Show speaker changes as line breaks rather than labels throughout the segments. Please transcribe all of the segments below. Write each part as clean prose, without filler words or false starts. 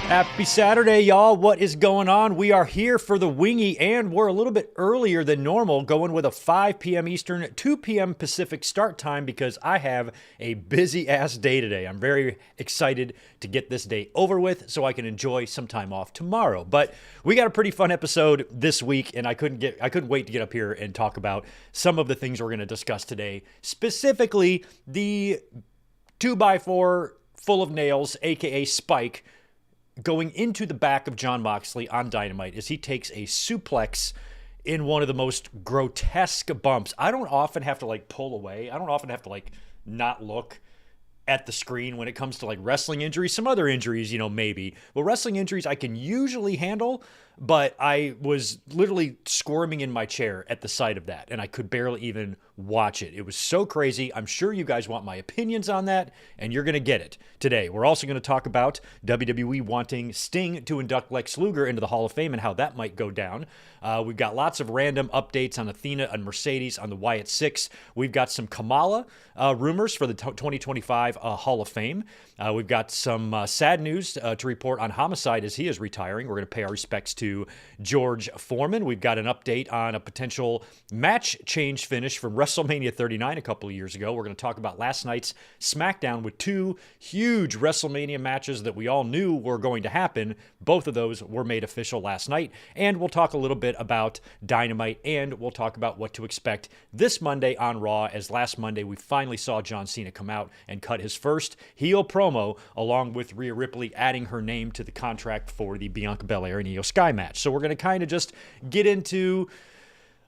Happy Saturday, y'all. What is going on? We are here for the Wingy, and we're a little bit earlier than normal, going with a 5 p.m. Eastern, 2 p.m. Pacific start time because I have a busy-ass day today. I'm very excited to get this day over with so I can enjoy some time off tomorrow. But we got a pretty fun episode this week, and I couldn't wait to get up here and talk about some of the things we're going to discuss today, specifically the 2x4 full of nails, aka Spike, going into the back of Jon Moxley on Dynamite as he takes a suplex in one of the most grotesque bumps. I don't often have to pull away. I don't often have to not look at the screen when it comes to wrestling injuries. Some other injuries, maybe. But wrestling injuries I can usually handle, but I was literally squirming in my chair at the sight of that, and I could barely even watch it. It was so crazy. I'm sure you guys want my opinions on that, and you're going to get it today. We're also going to talk about WWE wanting Sting to induct Lex Luger into the Hall of Fame and how that might go down. We've got lots of random updates on Athena and Mercedes on the Wyatt Six. We've got some Kamala rumors for the 2025 Hall of Fame. We've got some sad news to report on Homicide as he is retiring. We're going to pay our respects to George Foreman. We've got an update on a potential match change finish from WrestleMania 39 a couple of years ago. We're going to talk about last night's Smackdown with two huge WrestleMania matches that we all knew were going to happen. Both of those were made official last night. And we'll talk a little bit about Dynamite, and we'll talk about what to expect this Monday on Raw, as last Monday we finally saw John Cena come out and cut his first heel promo, along with Rhea Ripley adding her name to the contract for the Bianca Belair and Io Sky match. So we're going to kind of just get into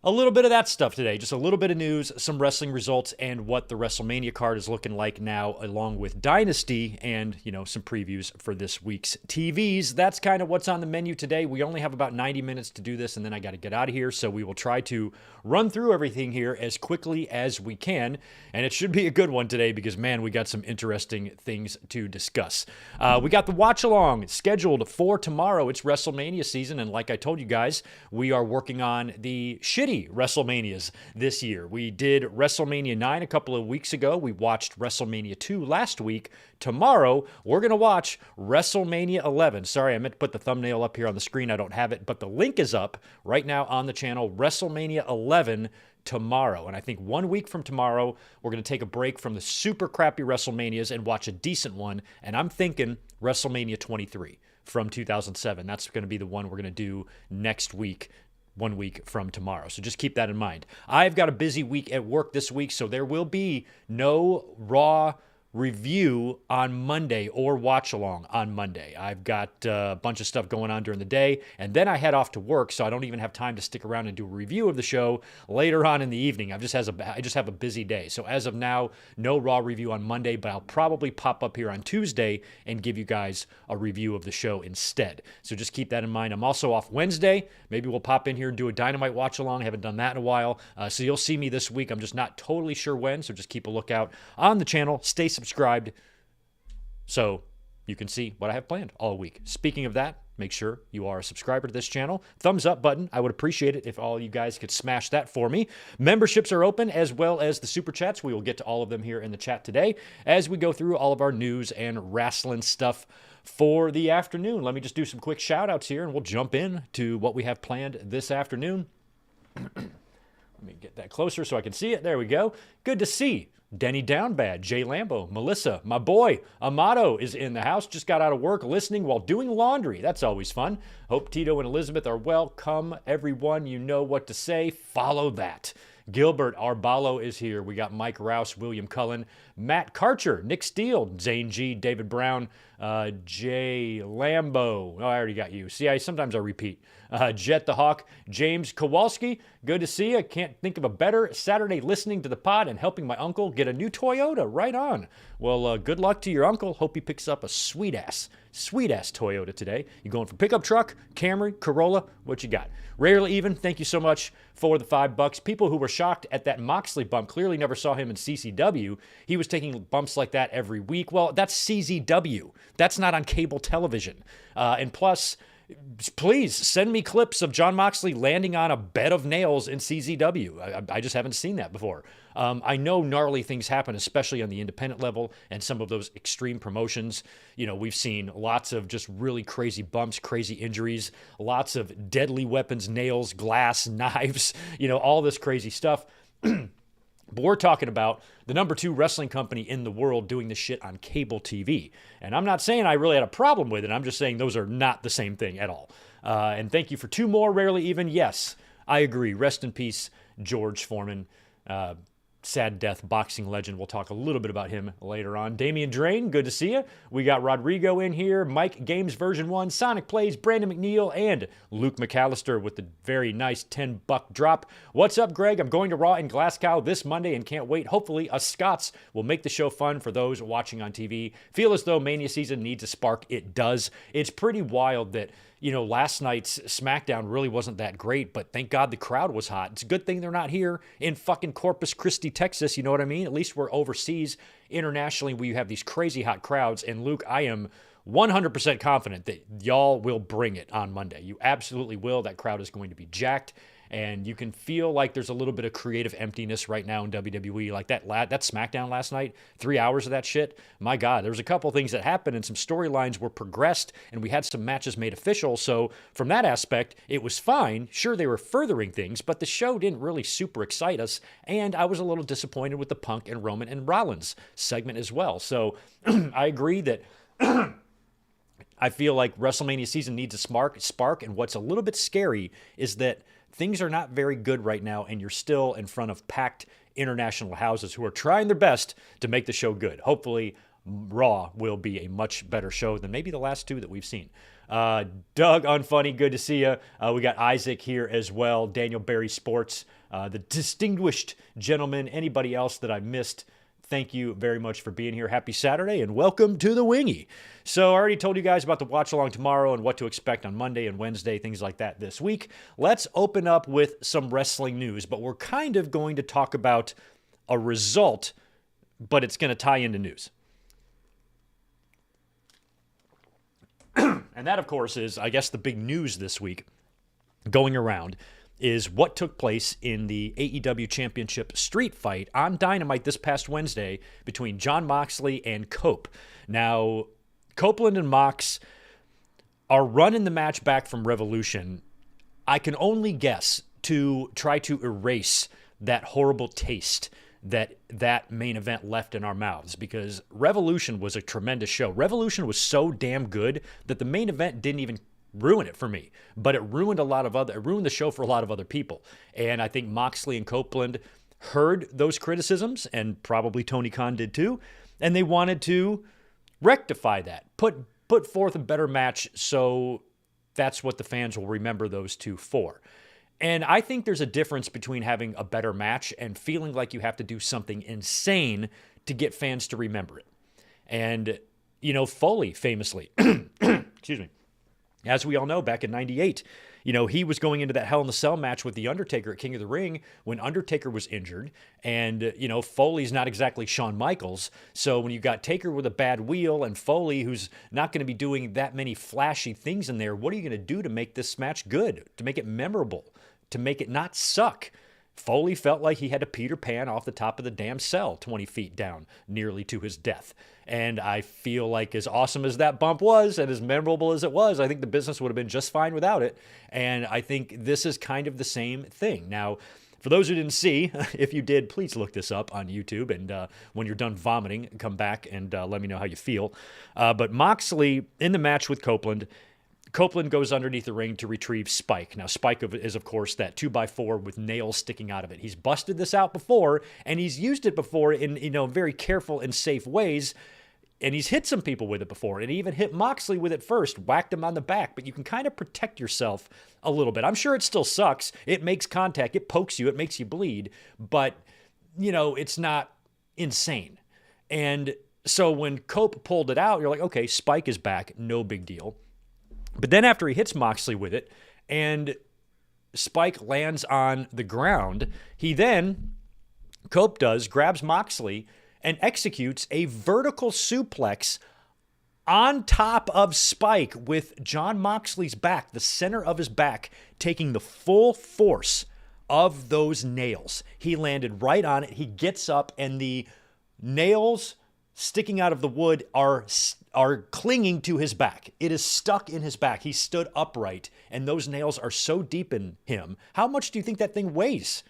a little bit of that stuff today, just a little bit of news, some wrestling results, and what the WrestleMania card is looking like now, along with Dynasty and, some previews for this week's TVs. That's kind of what's on the menu today. We only have about 90 minutes to do this, and then I got to get out of here, so we will try to run through everything here as quickly as we can, and it should be a good one today because, man, we got some interesting things to discuss. We got the watch-along scheduled for tomorrow. It's WrestleMania season, and like I told you guys, we are working on the shitty WrestleManias this year. We did WrestleMania 9 a couple of weeks ago. We watched WrestleMania 2 last week. Tomorrow, we're going to watch WrestleMania 11. Sorry, I meant to put the thumbnail up here on the screen. I don't have it, but the link is up right now on the channel. WrestleMania 11 tomorrow. And I think 1 week from tomorrow, we're going to take a break from the super crappy WrestleManias and watch a decent one. And I'm thinking WrestleMania 23 from 2007. That's going to be the one we're going to do next week, 1 week from tomorrow. So just keep that in mind. I've got a busy week at work this week, so there will be no Raw review on Monday or watch along on Monday. I've got a bunch of stuff going on during the day, and then I head off to work, so I don't even have time to stick around and do a review of the show later on in the evening. I just have a busy day. So as of now, no Raw review on Monday, but I'll probably pop up here on Tuesday and give you guys a review of the show instead. So just keep that in mind. I'm also off Wednesday. Maybe we'll pop in here and do a Dynamite watch along. I haven't done that in a while. So you'll see me this week. I'm just not totally sure when, so just keep a lookout on the channel. Stay subscribed so you can see what I have planned all week. Speaking of that, make sure you are a subscriber to this channel. Thumbs up button. I would appreciate it if all you guys could smash that for me. Memberships are open, as well as the super chats. We will get to all of them here in the chat today as we go through all of our news and wrestling stuff for the afternoon. Let me just do some quick shout outs here and we'll jump in to what we have planned this afternoon. Let me get that closer so I can see it. There we go. Good to see Denny Downbad, Jay Lambo, Melissa, my boy, Amato is in the house. Just got out of work listening while doing laundry. That's always fun. Hope Tito and Elizabeth are well. Come, everyone. You know what to say. Follow that. Gilbert Arbalo is here. We got Mike Rouse, William Cullen, Matt Karcher, Nick Steele, Zane G, David Brown, Jay Lambo. Oh, I already got you. See, sometimes I repeat. Jet the Hawk, James Kowalski. Good to see you. Can't think of a better Saturday listening to the pod and helping my uncle get a new Toyota. Right on. Well, good luck to your uncle. Hope he picks up a sweet-ass Toyota today. You going for pickup truck, Camry, Corolla? What you got? Rarely Even, thank you so much for the $5. People who were shocked at that Moxley bump clearly never saw him in CCW. He was taking bumps like that every week. Well, that's CZW. That's not on cable television. And plus, Please send me clips of Jon Moxley landing on a bed of nails in CZW. I just haven't seen that before. I know gnarly things happen, especially on the independent level and some of those extreme promotions. You know, we've seen lots of just really crazy bumps, crazy injuries, lots of deadly weapons, nails, glass, knives, all this crazy stuff. But we're talking about the number 2 wrestling company in the world doing this shit on cable TV. And I'm not saying I really had a problem with it. I'm just saying those are not the same thing at all. And thank you for 2 more, rarely even. Yes, I agree. Rest in peace, George Foreman. Sad death, boxing legend. We'll talk a little bit about him later on. Damian Drain, good to see you. We got Rodrigo in here, Mike Games version 1, Sonic Plays, Brandon McNeil, and Luke McAllister with the very nice $10 drop. What's up, Greg? I'm going to Raw in Glasgow this Monday and can't wait. Hopefully, us Scots will make the show fun for those watching on TV. Feel as though Mania season needs a spark. It does. It's pretty wild that last night's Smackdown really wasn't that great, but thank God the crowd was hot. It's a good thing they're not here in fucking Corpus Christi, Texas. You know what I mean? At least we're overseas internationally where you have these crazy hot crowds. And Luke, I am 100% confident that y'all will bring it on Monday. You absolutely will. That crowd is going to be jacked. And you can feel like there's a little bit of creative emptiness right now in WWE. Like that SmackDown last night, 3 hours of that shit. My God, there was a couple things that happened and some storylines were progressed and we had some matches made official. So from that aspect, it was fine. Sure, they were furthering things, but the show didn't really super excite us. And I was a little disappointed with the Punk and Roman and Rollins segment as well. So I agree that I feel like WrestleMania season needs a spark. And what's a little bit scary is that things are not very good right now, and you're still in front of packed international houses who are trying their best to make the show good. Hopefully, Raw will be a much better show than maybe the last 2 that we've seen. Doug Unfunny, good to see you. We got Isaac here as well. Daniel Barry Sports, the distinguished gentleman. Anybody else that I missed, thank you very much for being here. Happy Saturday and welcome to the Wingy. So I already told you guys about the watch along tomorrow and what to expect on Monday and Wednesday, things like that this week. Let's open up with some wrestling news, but we're kind of going to talk about a result, but it's going to tie into news. And that, of course, is, I guess, the big news this week going around is what took place in the AEW Championship street fight on Dynamite this past Wednesday between Jon Moxley and Cope. Now, Copeland and Mox are running the match back from Revolution, I can only guess, to try to erase that horrible taste that main event left in our mouths, because Revolution was a tremendous show. Revolution was so damn good that the main event didn't even ruin it for me, but it ruined the show for a lot of other people. And I think Moxley and Copeland heard those criticisms, and probably Tony Khan did too, and they wanted to rectify that, put forth a better match, so that's what the fans will remember those two for. And I think there's a difference between having a better match and feeling like you have to do something insane to get fans to remember it. And, Foley famously, excuse me, as we all know, back in 98, he was going into that Hell in a Cell match with The Undertaker at King of the Ring when Undertaker was injured. And, Foley's not exactly Shawn Michaels. So when you got Taker with a bad wheel and Foley, who's not going to be doing that many flashy things in there, what are you going to do to make this match good, to make it memorable, to make it not suck? Foley felt like he had to Peter Pan off the top of the damn cell 20 feet down, nearly to his death. And I feel like as awesome as that bump was and as memorable as it was, I think the business would have been just fine without it. And I think this is kind of the same thing. Now, for those who didn't see, if you did, please look this up on YouTube. And when you're done vomiting, come back and let me know how you feel. But Moxley in the match with Copeland goes underneath the ring to retrieve Spike. Now, Spike is, of course, that 2x4 with nails sticking out of it. He's busted this out before, and he's used it before in, very careful and safe ways. And he's hit some people with it before, and he even hit Moxley with it first, whacked him on the back. But you can kind of protect yourself a little bit. I'm sure it still sucks. It makes contact. It pokes you. It makes you bleed. But, it's not insane. And so when Cope pulled it out, you're like, okay, Spike is back. No big deal. But then after he hits Moxley with it and Spike lands on the ground, Cope grabs Moxley and executes a vertical suplex on top of Spike with Jon Moxley's back, the center of his back, taking the full force of those nails. He landed right on it. He gets up, and the nails sticking out of the wood are clinging to his back. It is stuck in his back. He stood upright, and those nails are so deep in him. How much do you think that thing weighs?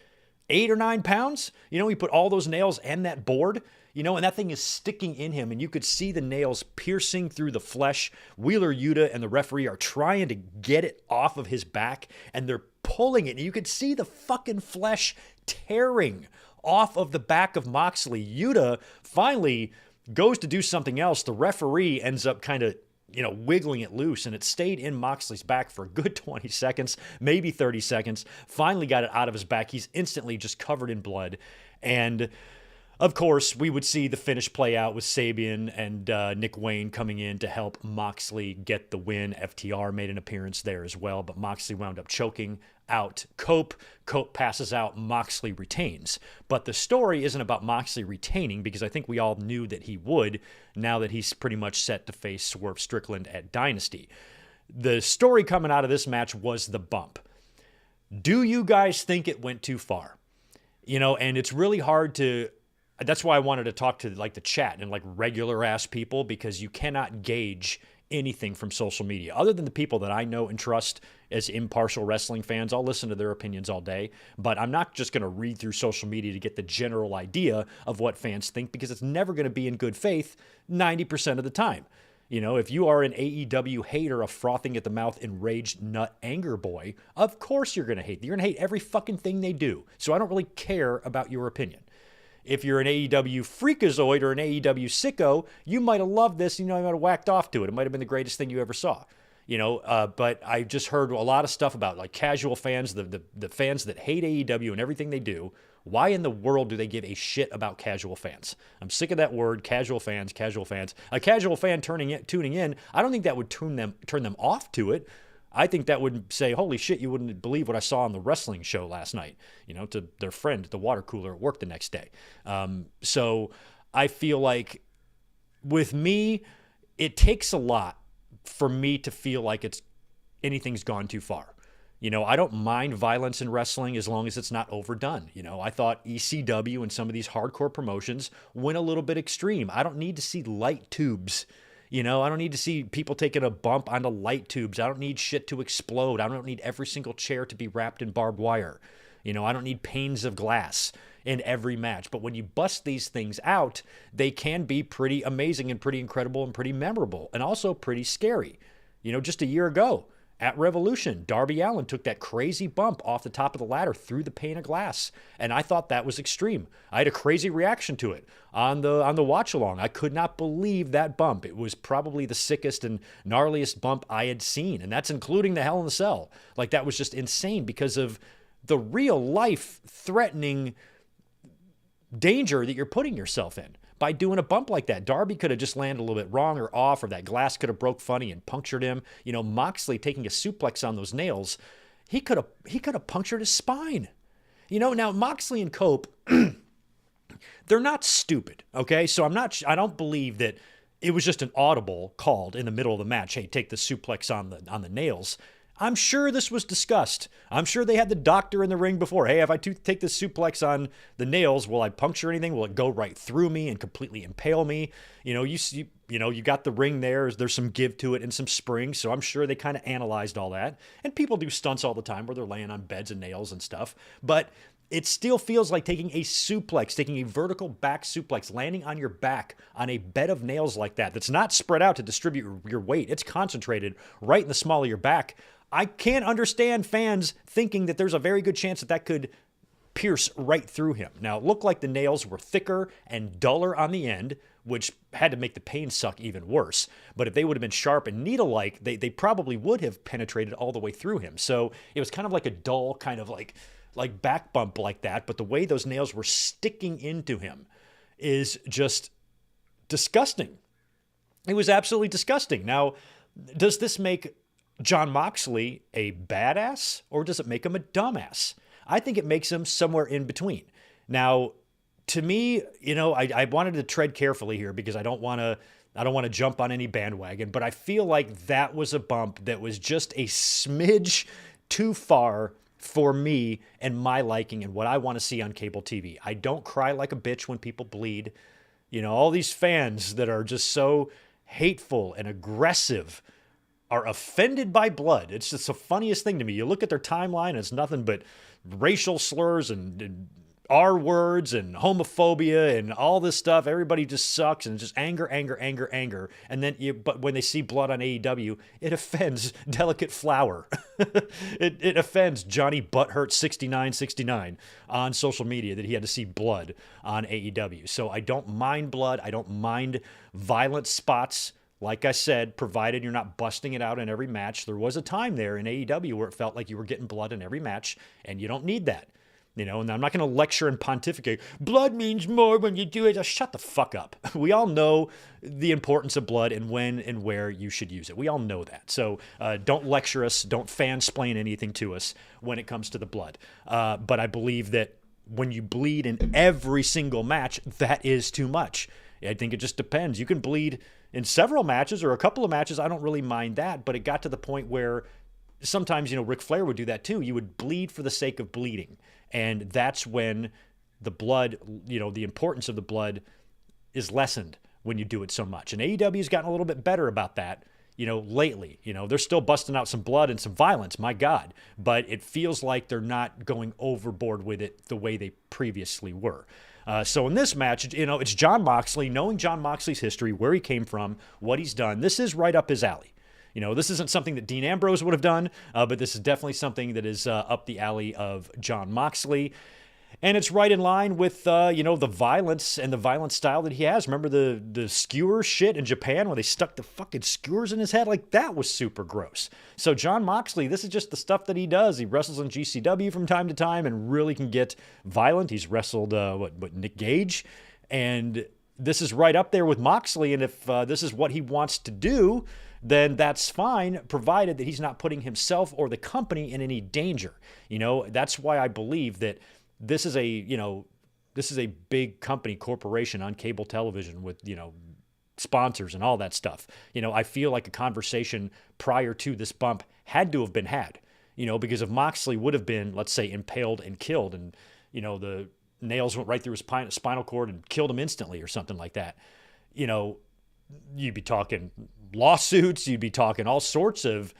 8 or 9 pounds? He put all those nails and that board, and that thing is sticking in him, and you could see the nails piercing through the flesh. Wheeler Yuta and the referee are trying to get it off of his back, and they're pulling it, and you could see the fucking flesh tearing off of the back of Moxley. Yuta finally goes to do something else. The referee ends up kind of, wiggling it loose, and it stayed in Moxley's back for a good 20 seconds, maybe 30 seconds. Finally got it out of his back. He's instantly just covered in blood. And of course, we would see the finish play out with Sabian and Nick Wayne coming in to help Moxley get the win. FTR made an appearance there as well, but Moxley wound up choking out Cope. Cope passes out. Moxley retains. But the story isn't about Moxley retaining, because I think we all knew that he would, now that he's pretty much set to face Swerve Strickland at Dynasty. The story coming out of this match was the bump. Do you guys think it went too far? And it's really hard to... That's why I wanted to talk to the chat and regular ass people, because you cannot gauge anything from social media other than the people that I know and trust as impartial wrestling fans. I'll listen to their opinions all day, but I'm not just going to read through social media to get the general idea of what fans think, because it's never going to be in good faith 90% of the time. If you are an AEW hater, a frothing at the mouth, enraged nut anger boy, of course you're going to hate. You're going to hate every fucking thing they do. So I don't really care about your opinion. If you're an AEW freakazoid or an AEW sicko, you might have loved this. You might have whacked off to it. It might have been the greatest thing you ever saw. But I just heard a lot of stuff about casual fans, the fans that hate AEW and everything they do. Why in the world do they give a shit about casual fans? I'm sick of that word, casual fans, casual fans. A casual fan tuning in, I don't think that would turn them off to it. I think that would say, holy shit, you wouldn't believe what I saw on the wrestling show last night, to their friend at the water cooler at work the next day. So I feel like with me, it takes a lot for me to feel like anything's gone too far. I don't mind violence in wrestling as long as it's not overdone. I thought ECW and some of these hardcore promotions went a little bit extreme. I don't need to see light tubes. I don't need to see people taking a bump onto light tubes. I don't need shit to explode. I don't need every single chair to be wrapped in barbed wire. I don't need panes of glass in every match. But when you bust these things out, they can be pretty amazing and pretty incredible and pretty memorable, and also pretty scary. Just a year ago at Revolution, Darby Allin took that crazy bump off the top of the ladder through the pane of glass, and I thought that was extreme. I had a crazy reaction to it on the watch along. I could not believe that bump. It was probably the sickest and gnarliest bump I had seen, and that's including the Hell in the Cell. That was just insane because of the real life threatening danger that you're putting yourself in by doing a bump like that. Darby could have just landed a little bit wrong or off, or that glass could have broke funny and punctured him. Moxley taking a suplex on those nails, he could have punctured his spine. Now Moxley and Cope, they're not stupid, okay? So I don't believe that it was just an audible called in the middle of the match, hey, take the suplex on the nails. I'm sure this was discussed. I'm sure they had the doctor in the ring before. Hey, if I take this suplex on the nails, will I puncture anything? Will it go right through me and completely impale me? You got the ring there. There's some give to it and some springs. So I'm sure they kind of analyzed all that. And people do stunts all the time where they're laying on beds and nails and stuff. But it still feels like taking a suplex, taking a vertical back suplex, landing on your back on a bed of nails like that. That's not spread out to distribute your weight. It's concentrated right in the small of your back. I can't understand fans thinking that there's a very good chance that could pierce right through him. Now, it looked like the nails were thicker and duller on the end, which had to make the pain suck even worse. But if they would have been sharp and needle-like, they probably would have penetrated all the way through him. So it was kind of like a dull kind of like back bump like that. But the way those nails were sticking into him is just disgusting. It was absolutely disgusting. Now, does this make Jon Moxley a badass, or does it make him a dumbass? I think it makes him somewhere in between. Now, to me, I wanted to tread carefully here because I don't want I don't want to jump on any bandwagon, but I feel like that was a bump that was just a smidge too far for me and my liking and what I want to see on cable TV. I don't cry like a bitch when people bleed. You know, all these fans that are just so hateful and aggressive are offended by blood. It's just the funniest thing to me. You look at their timeline, it's nothing but racial slurs and R words and homophobia and all this stuff. Everybody just sucks and just anger. And then, but when they see blood on AEW, it offends Delicate Flower. it offends Johnny Butthurt 6969 on social media that he had to see blood on AEW. So I don't mind blood. I don't mind violent spots. Like I said, provided you're not busting it out in every match. There was a time there in AEW where it felt like you were getting blood in every match, and you don't need that. You know, and I'm not going to lecture and pontificate. Blood means more when you do it. Just shut the fuck up. We all know the importance of blood and when and where you should use it. We all know that. So don't lecture us. Don't fansplain anything to us when it comes to the blood. But I believe that when you bleed in every single match, that is too much. I think it just depends. You can bleed in several matches or a couple of matches. I don't really mind that. But it got to the point where sometimes, you know, Ric Flair would do that too. You would bleed for the sake of bleeding. And that's when the blood, you know, the importance of the blood is lessened when you do it so much. And AEW's gotten a little bit better about that, you know, lately. You know, they're still busting out some blood and some violence, my God. But it feels like they're not going overboard with it the way they previously were. So in this match, you know, it's Jon Moxley. Knowing Jon Moxley's history, where he came from, what he's done, this is right up his alley. You know, this isn't something that Dean Ambrose would have done, but this is definitely something that is up the alley of Jon Moxley. And it's right in line with, you know, the violence and the violent style that he has. Remember the skewer shit in Japan where they stuck the fucking skewers in his head? Like, that was super gross. So Jon Moxley, this is just the stuff that he does. He wrestles in GCW from time to time and really can get violent. He's wrestled, Nick Gage. And this is right up there with Moxley. And if this is what he wants to do, then that's fine, provided that he's not putting himself or the company in any danger. You know, that's why I believe that this is a big company, corporation on cable television with, you know, sponsors and all that stuff. You know, I feel like a conversation prior to this bump had to have been had, you know, because if Moxley would have been, let's say, impaled and killed and, you know, the nails went right through his spinal cord and killed him instantly or something like that, you know, you'd be talking lawsuits, you'd be talking all sorts of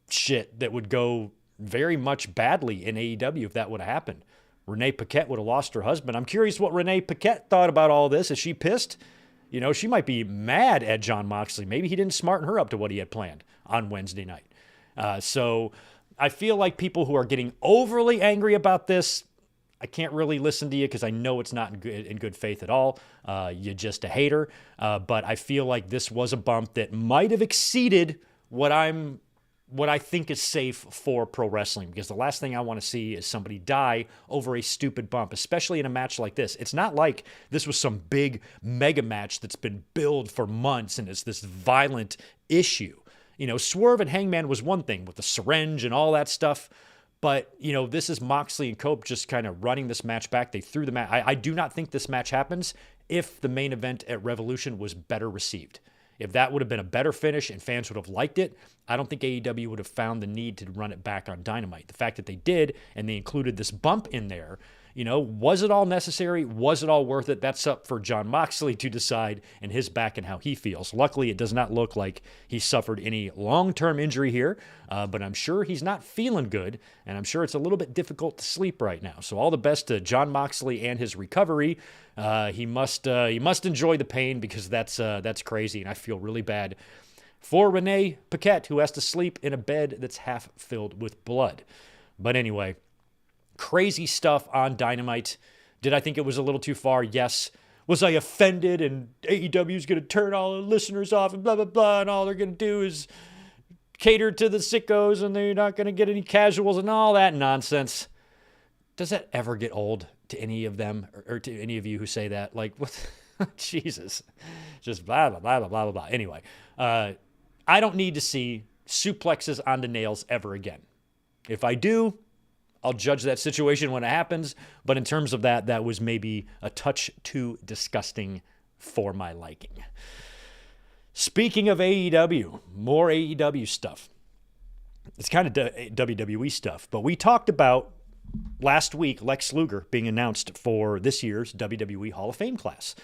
shit that would go very much badly in AEW if that would have happened. Renee Paquette would have lost her husband. I'm curious what Renee Paquette thought about all this. Is she pissed? You know, she might be mad at Jon Moxley. Maybe he didn't smarten her up to what he had planned on Wednesday night. So I feel like people who are getting overly angry about this, I can't really listen to you because I know it's not in good faith at all. You're just a hater. But I feel like this was a bump that might have exceeded what I think is safe for pro wrestling, because the last thing I want to see is somebody die over a stupid bump, especially in a match like this. It's not like this was some big mega match that's been billed for months and it's this violent issue. You know, Swerve and Hangman was one thing with the syringe and all that stuff. But, you know, this is Moxley and Cope just kind of running this match back. They threw the match. I do not think this match happens if the main event at Revolution was better received. If that would have been a better finish and fans would have liked it, I don't think AEW would have found the need to run it back on Dynamite. The fact that they did, and they included this bump in there, you know, was it all necessary? Was it all worth it? That's up for Jon Moxley to decide and his back and how he feels. Luckily, it does not look like he suffered any long-term injury here, but I'm sure he's not feeling good, and I'm sure it's a little bit difficult to sleep right now. So all the best to Jon Moxley and his recovery. He must enjoy the pain, because that's crazy, and I feel really bad for Renee Paquette, who has to sleep in a bed that's half filled with blood. But anyway, crazy stuff on Dynamite. Did I think it was a little too far? Yes. Was I offended and AEW is going to turn all the listeners off and blah, blah, blah, and all they're going to do is cater to the sickos and they're not going to get any casuals and all that nonsense? Does that ever get old to any of them, or to any of you who say that? Like, what? Jesus. Just blah, blah, blah, blah, blah, blah. Anyway, I don't need to see suplexes onto nails ever again. If I do, I'll judge that situation when it happens. But in terms of that was maybe a touch too disgusting for my liking. Speaking of AEW, more AEW stuff. It's kind of WWE stuff, but we talked about last week Lex Luger being announced for this year's WWE Hall of Fame class.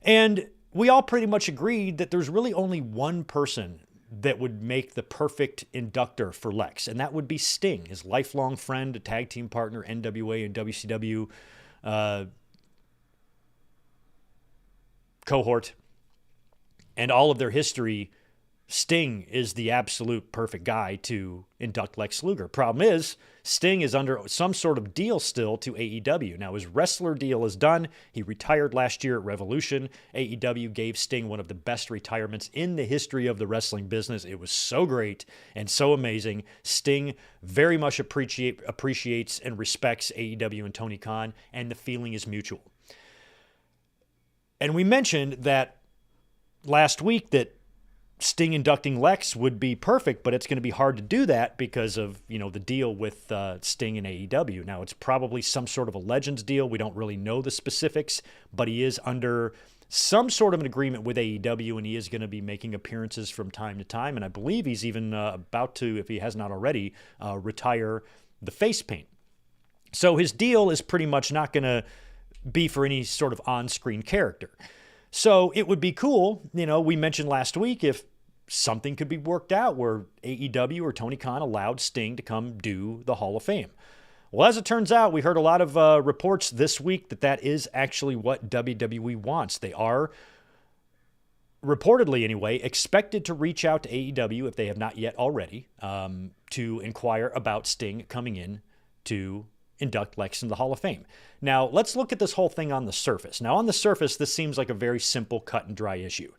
And we all pretty much agreed that there's really only one person that would make the perfect inductor for Lex, and that would be Sting, his lifelong friend, a tag team partner, NWA and WCW cohort, and all of their history. Sting is the absolute perfect guy to induct Lex Luger. Problem is, Sting is under some sort of deal still to AEW. Now, his wrestler deal is done. He retired last year at Revolution. AEW gave Sting one of the best retirements in the history of the wrestling business. It was so great and so amazing. Sting very much appreciates and respects AEW and Tony Khan, and the feeling is mutual. And we mentioned that last week that Sting inducting Lex would be perfect, but it's going to be hard to do that because of, the deal with Sting and AEW. Now, it's probably some sort of a Legends deal. We don't really know the specifics, but he is under some sort of an agreement with AEW, and he is going to be making appearances from time to time. And I believe he's even about to, if he has not already, retire the face paint. So his deal is pretty much not going to be for any sort of on-screen character. So it would be cool, we mentioned last week, if something could be worked out where AEW or Tony Khan allowed Sting to come do the Hall of Fame. Well, as it turns out, we heard a lot of reports this week that is actually what WWE wants. They are, reportedly anyway, expected to reach out to AEW, if they have not yet already, to inquire about Sting coming in to induct Lex in the Hall of Fame. Now, let's look at this whole thing on the surface. Now, on the surface, this seems like a very simple cut and dry issue.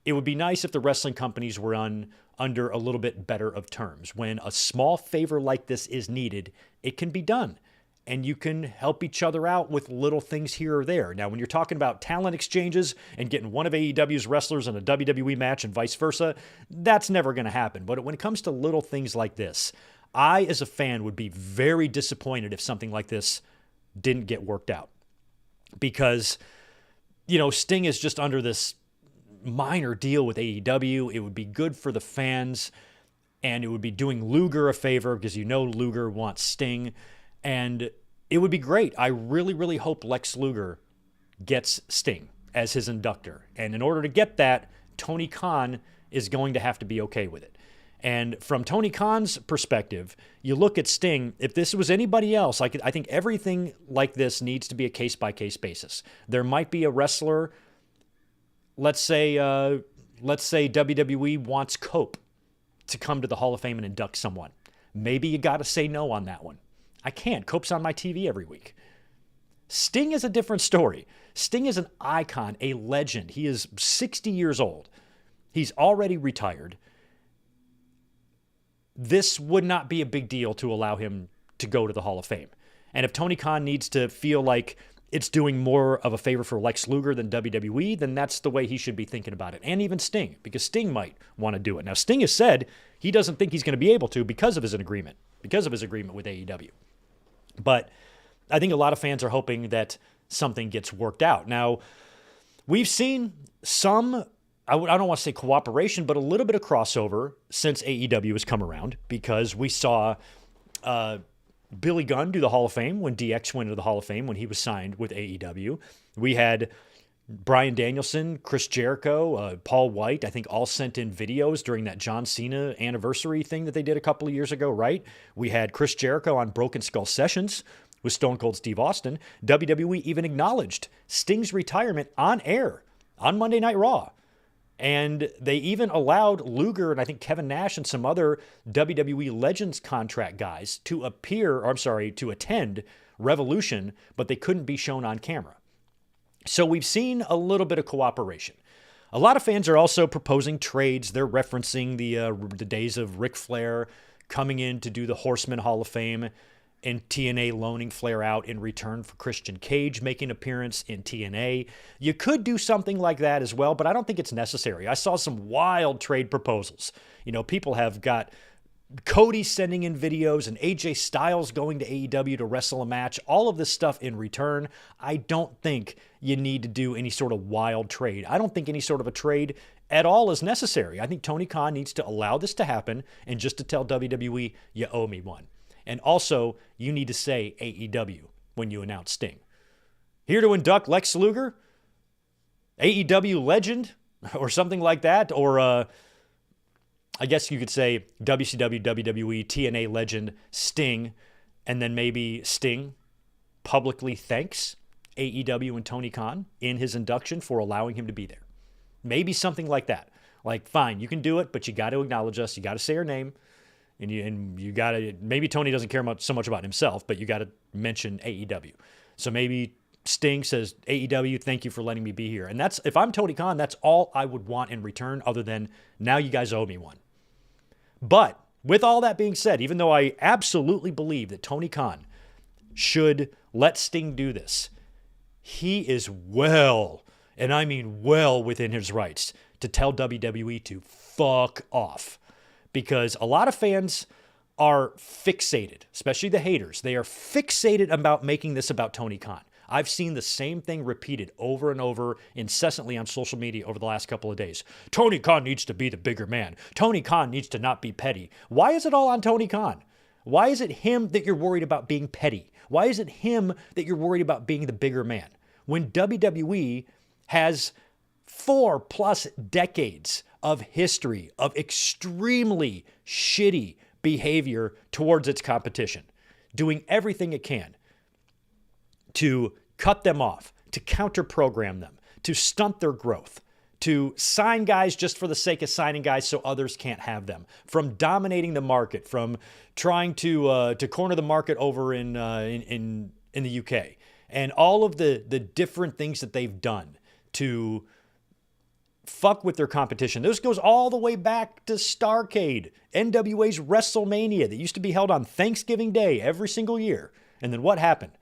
It would be nice if the wrestling companies were under a little bit better of terms. When a small favor like this is needed, it can be done. And you can help each other out with little things here or there. Now, when you're talking about talent exchanges and getting one of AEW's wrestlers in a WWE match and vice versa, that's never going to happen. But when it comes to little things like this, I, as a fan, would be very disappointed if something like this didn't get worked out. Because, Sting is just under this minor deal with AEW. It would be good for the fans, and it would be doing Luger a favor because Luger wants Sting, and it would be great. I really, really hope Lex Luger gets Sting as his inductor. And in order to get that, Tony Khan is going to have to be okay with it. And from Tony Khan's perspective, you look at Sting, if this was anybody else, I think everything like this needs to be a case-by-case basis. There might be a wrestler, let's say WWE wants Cope to come to the Hall of Fame and induct someone. Maybe you got to say no on that one. I can't. Cope's on my TV every week. Sting is a different story. Sting is an icon, a legend. He is 60 years old. He's already retired. This would not be a big deal to allow him to go to the Hall of Fame. And if Tony Khan needs to feel like it's doing more of a favor for Lex Luger than WWE, then that's the way he should be thinking about it. And even Sting, because Sting might want to do it. Now, Sting has said he doesn't think he's going to be able to because of his agreement with AEW. But I think a lot of fans are hoping that something gets worked out. Now, we've seen some, I don't want to say cooperation, but a little bit of crossover since AEW has come around, because we saw Billy Gunn do the Hall of Fame when DX went into the Hall of Fame when he was signed with AEW. We had Bryan Danielson, Chris Jericho, Paul White, I think all sent in videos during that John Cena anniversary thing that they did a couple of years ago, right? We had Chris Jericho on Broken Skull Sessions with Stone Cold Steve Austin. WWE even acknowledged Sting's retirement on air on Monday Night Raw. And they even allowed Luger and I think Kevin Nash and some other WWE Legends contract guys to attend Revolution, but they couldn't be shown on camera. So we've seen a little bit of cooperation. A lot of fans are also proposing trades. They're referencing the days of Ric Flair coming in to do the Horseman Hall of Fame and TNA loaning Flair out in return for Christian Cage making an appearance in TNA. You could do something like that as well, but I don't think it's necessary. I saw some wild trade proposals. People have got Cody sending in videos and AJ Styles going to AEW to wrestle a match, all of this stuff in return. I don't think you need to do any sort of wild trade. I don't think any sort of a trade at all is necessary. I think Tony Khan needs to allow this to happen and just to tell WWE, you owe me one. And also, you need to say AEW when you announce Sting. Here to induct Lex Luger, AEW legend, or something like that, or I guess you could say WCW, WWE, TNA legend, Sting, and then maybe Sting publicly thanks AEW and Tony Khan in his induction for allowing him to be there. Maybe something like that. Like, fine, you can do it, but you got to acknowledge us. You got to say our name. And you got to, maybe Tony doesn't care so much about himself, but you got to mention AEW. So maybe Sting says, AEW, thank you for letting me be here. And that's, if I'm Tony Khan, that's all I would want in return, other than now you guys owe me one. But with all that being said, even though I absolutely believe that Tony Khan should let Sting do this, he is well, and I mean well, within his rights to tell WWE to fuck off. Because a lot of fans are fixated, especially the haters. They are fixated about making this about Tony Khan. I've seen the same thing repeated over and over incessantly on social media over the last couple of days. Tony Khan needs to be the bigger man. Tony Khan needs to not be petty. Why is it all on Tony Khan? Why is it him that you're worried about being petty? Why is it him that you're worried about being the bigger man? When WWE has 4+ decades of history of extremely shitty behavior towards its competition, doing everything it can to cut them off, to counter-program them, to stunt their growth, to sign guys just for the sake of signing guys so others can't have them, from dominating the market, from trying to corner the market over in the UK, and all of the different things that they've done to fuck with their competition. This goes all the way back to Starrcade, NWA's WrestleMania that used to be held on Thanksgiving Day every single year. And then what happened?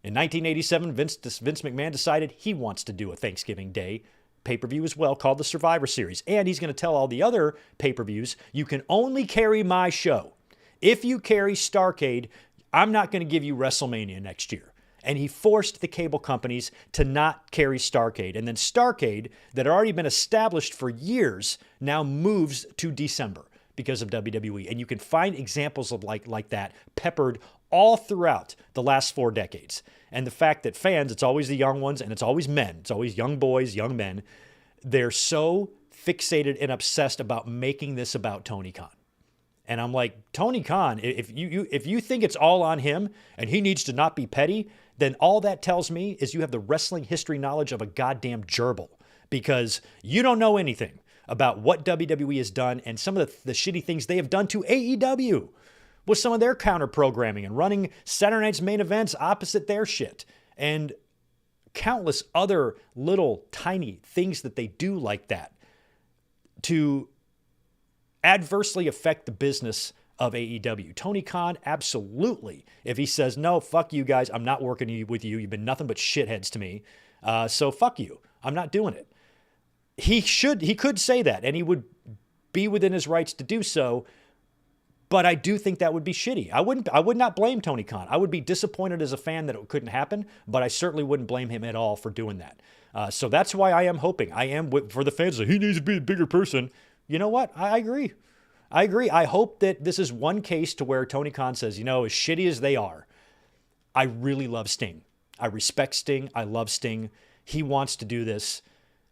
In 1987, Vince McMahon decided he wants to do a Thanksgiving Day pay-per-view as well, called the Survivor Series. And he's going to tell all the other pay-per-views, you can only carry my show. If you carry Starrcade, I'm not going to give you WrestleMania next year. And he forced the cable companies to not carry Starrcade. And then Starrcade, that had already been established for years, now moves to December because of WWE. And you can find examples of like that peppered all throughout the last 4 decades. And the fact that fans, it's always the young ones, and it's always men. It's always young boys, young men. They're so fixated and obsessed about making this about Tony Khan. And I'm like, Tony Khan, if you think it's all on him and he needs to not be petty, then all that tells me is you have the wrestling history knowledge of a goddamn gerbil, because you don't know anything about what WWE has done and some of the shitty things they have done to AEW with some of their counter programming and running Saturday Night's main events opposite their shit, and countless other little tiny things that they do like that to adversely affect the business of AEW. Tony Khan, absolutely. If he says, no, fuck you guys, I'm not working with you. You've been nothing but shitheads to me. So fuck you. I'm not doing it. He could say that, and he would be within his rights to do so. But I do think that would be shitty. I would not blame Tony Khan. I would be disappointed as a fan that it couldn't happen, but I certainly wouldn't blame him at all for doing that. So that's why I am hoping. I am, for the fans that he needs to be a bigger person. You know what? I agree. I hope that this is one case to where Tony Khan says, as shitty as they are, I really love Sting. I respect Sting. I love Sting. He wants to do this.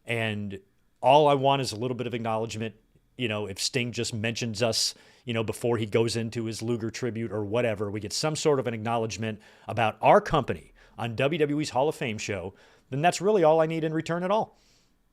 And all I want is a little bit of acknowledgement. If Sting just mentions us, before he goes into his Luger tribute or whatever, we get some sort of an acknowledgement about our company on WWE's Hall of Fame show, then that's really all I need in return at all.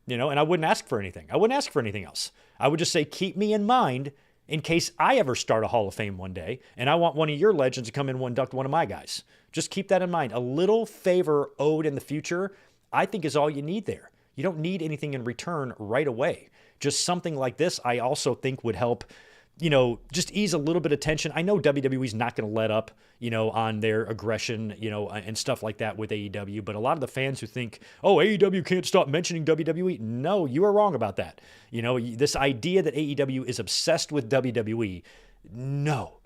And I wouldn't ask for anything. I wouldn't ask for anything else. I would just say, keep me in mind in case I ever start a Hall of Fame one day, and I want one of your legends to come in and induct one of my guys. Just keep that in mind. A little favor owed in the future, I think, is all you need there. You don't need anything in return right away. Just something like this, I also think would help, just ease a little bit of tension. I know WWE's not going to let up, on their aggression, and stuff like that with AEW. But a lot of the fans who think, AEW can't stop mentioning WWE. No, you are wrong about that. This idea that AEW is obsessed with WWE. No,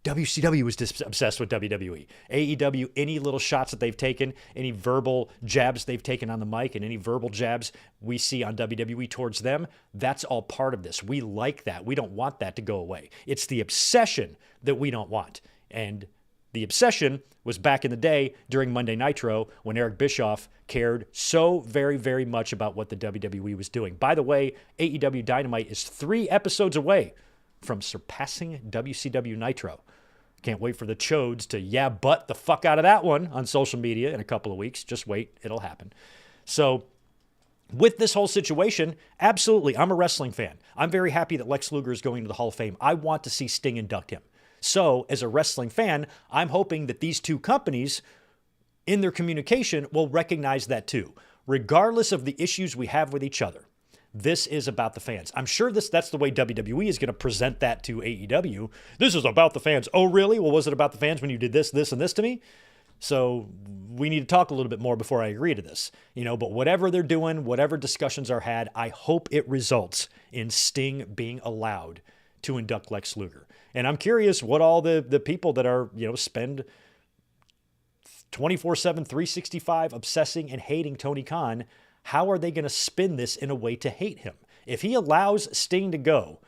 WCW was just obsessed with WWE. AEW, any little shots that they've taken, any verbal jabs they've taken on the mic, and any verbal jabs we see on WWE towards them, that's all part of this. We like that. We don't want that to go away. It's the obsession that we don't want. And the obsession was back in the day during Monday Nitro when Eric Bischoff cared so very, very much about what the WWE was doing. By the way, AEW Dynamite is 3 episodes away from surpassing WCW Nitro. Can't wait for the chodes to but the fuck out of that one on social media in a couple of weeks. Just wait, it'll happen. So with this whole situation, absolutely, I'm a wrestling fan. I'm very happy that Lex Luger is going to the Hall of Fame. I want to see Sting induct him. So as a wrestling fan, I'm hoping that these two companies in their communication will recognize that too, regardless of the issues we have with each other. This is about the fans. I'm sure that's the way WWE is going to present that to AEW. This is about the fans. Oh, really? Well, was it about the fans when you did this, this, and this to me? So we need to talk a little bit more before I agree to this. But whatever they're doing, whatever discussions are had, I hope it results in Sting being allowed to induct Lex Luger. And I'm curious what all the people that are, spend 24/7, 365 obsessing and hating Tony Khan, how are they going to spin this in a way to hate him? If he allows Sting to go,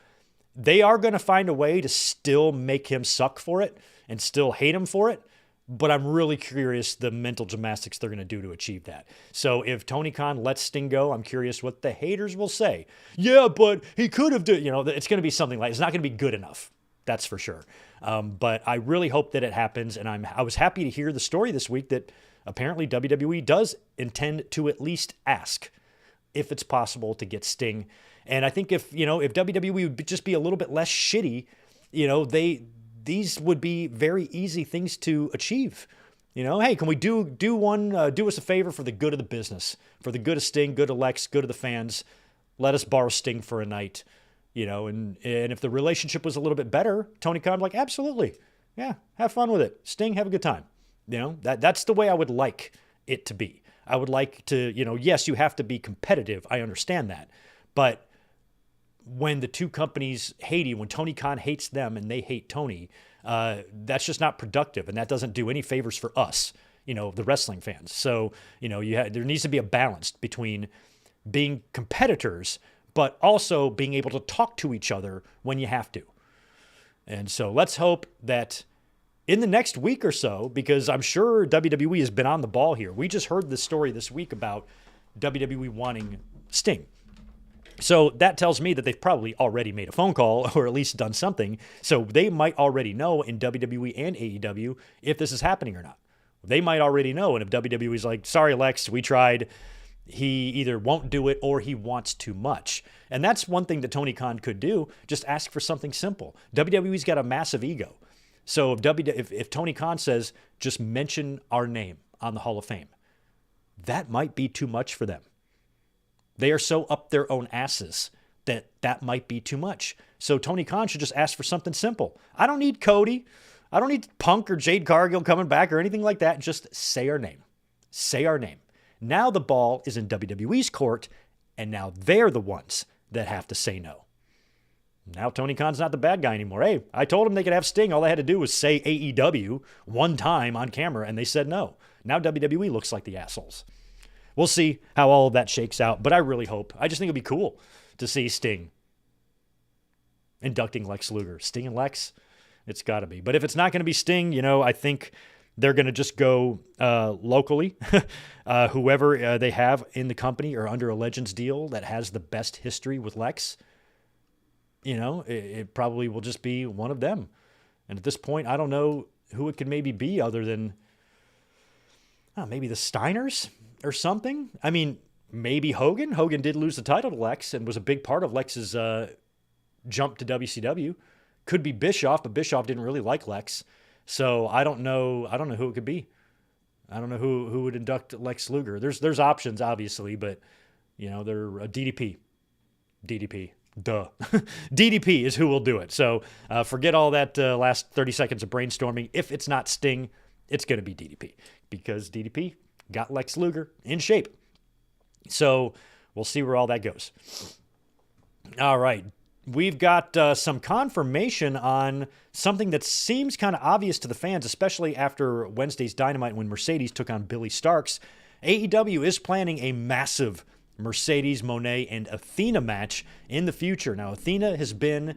they are going to find a way to still make him suck for it and still hate him for it. But I'm really curious the mental gymnastics they're going to do to achieve that. So if Tony Khan lets Sting go, I'm curious what the haters will say. Yeah, but he could have done, it's going to be something like, it's not going to be good enough. That's for sure. But I really hope that it happens. And I was happy to hear the story this week that apparently WWE does intend to at least ask if it's possible to get Sting. And I think if WWE would just be a little bit less shitty, these would be very easy things to achieve. Hey, can we do us a favor for the good of the business, for the good of Sting, good of Lex, good of the fans. Let us borrow Sting for a night, and if the relationship was a little bit better, Tony Khan like, absolutely. Yeah, have fun with it. Sting, have a good time. That's the way I would like it to be. I would like to, yes, you have to be competitive. I understand that. But when the two companies hate you, when Tony Khan hates them and they hate Tony, that's just not productive. And that doesn't do any favors for us, the wrestling fans. So, there needs to be a balance between being competitors, but also being able to talk to each other when you have to. And so let's hope that in the next week or so, because I'm sure WWE has been on the ball here. We just heard this story this week about WWE wanting Sting. So that tells me that they've probably already made a phone call or at least done something. So they might already know in WWE and AEW if this is happening or not. They might already know. And if WWE's like, sorry, Lex, we tried, he either won't do it or he wants too much. And that's one thing that Tony Khan could do. Just ask for something simple. WWE's got a massive ego. So if Tony Khan says, just mention our name on the Hall of Fame, that might be too much for them. They are so up their own asses that might be too much. So Tony Khan should just ask for something simple. I don't need Cody. I don't need Punk or Jade Cargill coming back or anything like that. Just say our name. Say our name. Now the ball is in WWE's court, and now they're the ones that have to say no. Now Tony Khan's not the bad guy anymore. Hey, I told him they could have Sting. All they had to do was say AEW one time on camera, and they said no. Now WWE looks like the assholes. We'll see how all of that shakes out, but I really hope. I just think it'd be cool to see Sting inducting Lex Luger. Sting and Lex, it's got to be. But if it's not going to be Sting, I think they're going to just go locally. Whoever they have in the company or under a Legends deal that has the best history with Lex, it probably will just be one of them. And at this point, I don't know who it could maybe be other than maybe the Steiners or something. I mean, maybe Hogan. Hogan did lose the title to Lex and was a big part of Lex's jump to WCW. Could be Bischoff, but Bischoff didn't really like Lex. So I don't know who it could be. I don't know who would induct Lex Luger. There's options, obviously, but, they're a DDP. Duh. DDP is who will do it. So forget all that last 30 seconds of brainstorming. If it's not Sting, it's going to be DDP because DDP got Lex Luger in shape. So we'll see where all that goes. All right. we've got some confirmation on something that seems kind of obvious to the fans, especially after Wednesday's Dynamite when Mercedes took on Billy Starks. AEW is planning a massive Mercedes, Moné, and Athena match in the future. Now, Athena has been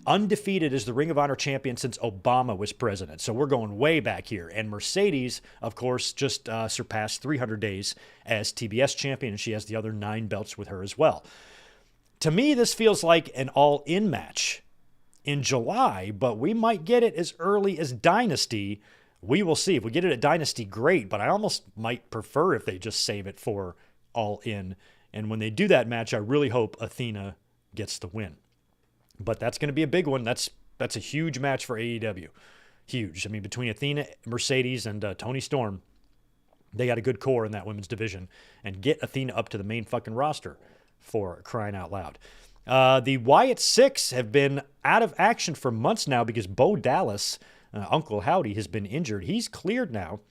undefeated as the Ring of Honor champion since Obama was president. So we're going way back here. And Mercedes, of course, just surpassed 300 days as TBS champion, and she has the other 9 belts with her as well. To me, this feels like an all-in match in July, but we might get it as early as Dynasty. We will see. If we get it at Dynasty, great, but I almost might prefer if they just save it for all-in. And when they do that match, I really hope Athena gets the win. But that's going to be a big one. That's a huge match for AEW. Huge. I mean, between Athena, Mercedes, and Toni Storm, they got a good core in that women's division. And get Athena up to the main fucking roster, for crying out loud. The Wyatt Six have been out of action for months now because Bo Dallas, Uncle Howdy, has been injured. He's cleared now.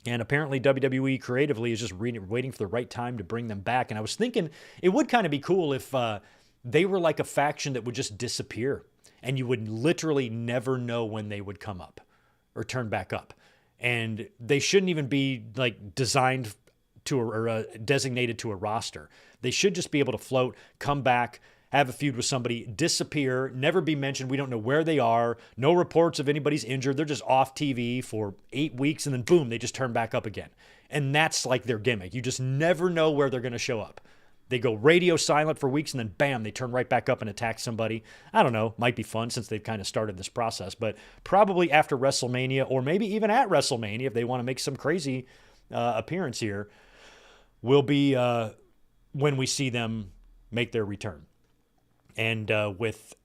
And apparently WWE creatively is just waiting for the right time to bring them back. And I was thinking it would kind of be cool if they were like a faction that would just disappear. And you would literally never know when they would come up or turn back up. And they shouldn't even be like designed to or designated to a roster. They should just be able to float, come back, have a feud with somebody, disappear, never be mentioned. We don't know where they are. No reports of anybody's injured. They're just off TV for 8 weeks, and then boom, they just turn back up again. And that's like their gimmick. You just never know where they're going to show up. They go radio silent for weeks, and then bam, they turn right back up and attack somebody. I don't know. Might be fun since they've kind of started this process, but probably after WrestleMania, or maybe even at WrestleMania, if they want to make some crazy appearance here, will be when we see them make their return. And with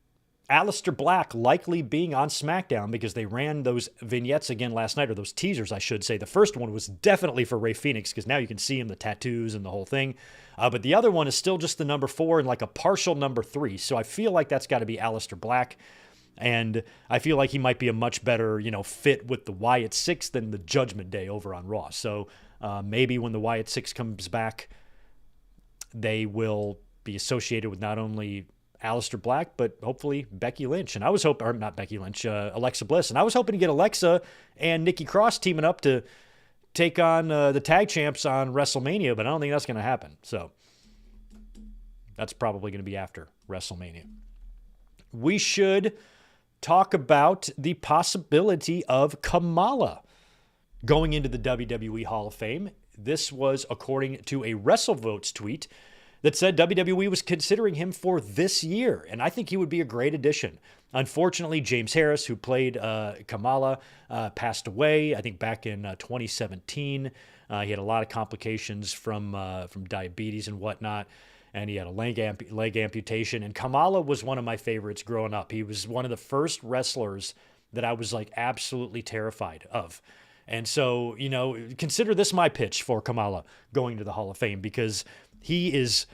Aleister Black likely being on Smackdown because they ran those vignettes again last night, or those teasers, I should say. The first one was definitely for Rey Fenix because now you can see him, the tattoos and the whole thing. But the other one is still just the number 4 and like a partial number 3. So I feel like that's got to be Aleister Black. And I feel like he might be a much better, fit with the Wyatt Six than the Judgment Day over on Raw. So maybe when the Wyatt Six comes back, they will be associated with not only Aleister Black, but hopefully Becky Lynch. And I was hoping, or not Becky Lynch, Alexa Bliss. And I was hoping to get Alexa and Nikki Cross teaming up to take on the tag champs on WrestleMania, but I don't think that's going to happen. So that's probably going to be after WrestleMania. We should talk about the possibility of Kamala going into the WWE Hall of Fame. This was according to a WrestleVotes tweet that said WWE was considering him for this year, and I think he would be a great addition. Unfortunately, James Harris, who played Kamala, passed away, I think back in 2017. He had a lot of complications from diabetes and whatnot, and he had a leg amputation. And Kamala was one of my favorites growing up. He was one of the first wrestlers that I was like absolutely terrified of. And so, consider this my pitch for Kamala going to the Hall of Fame, because he is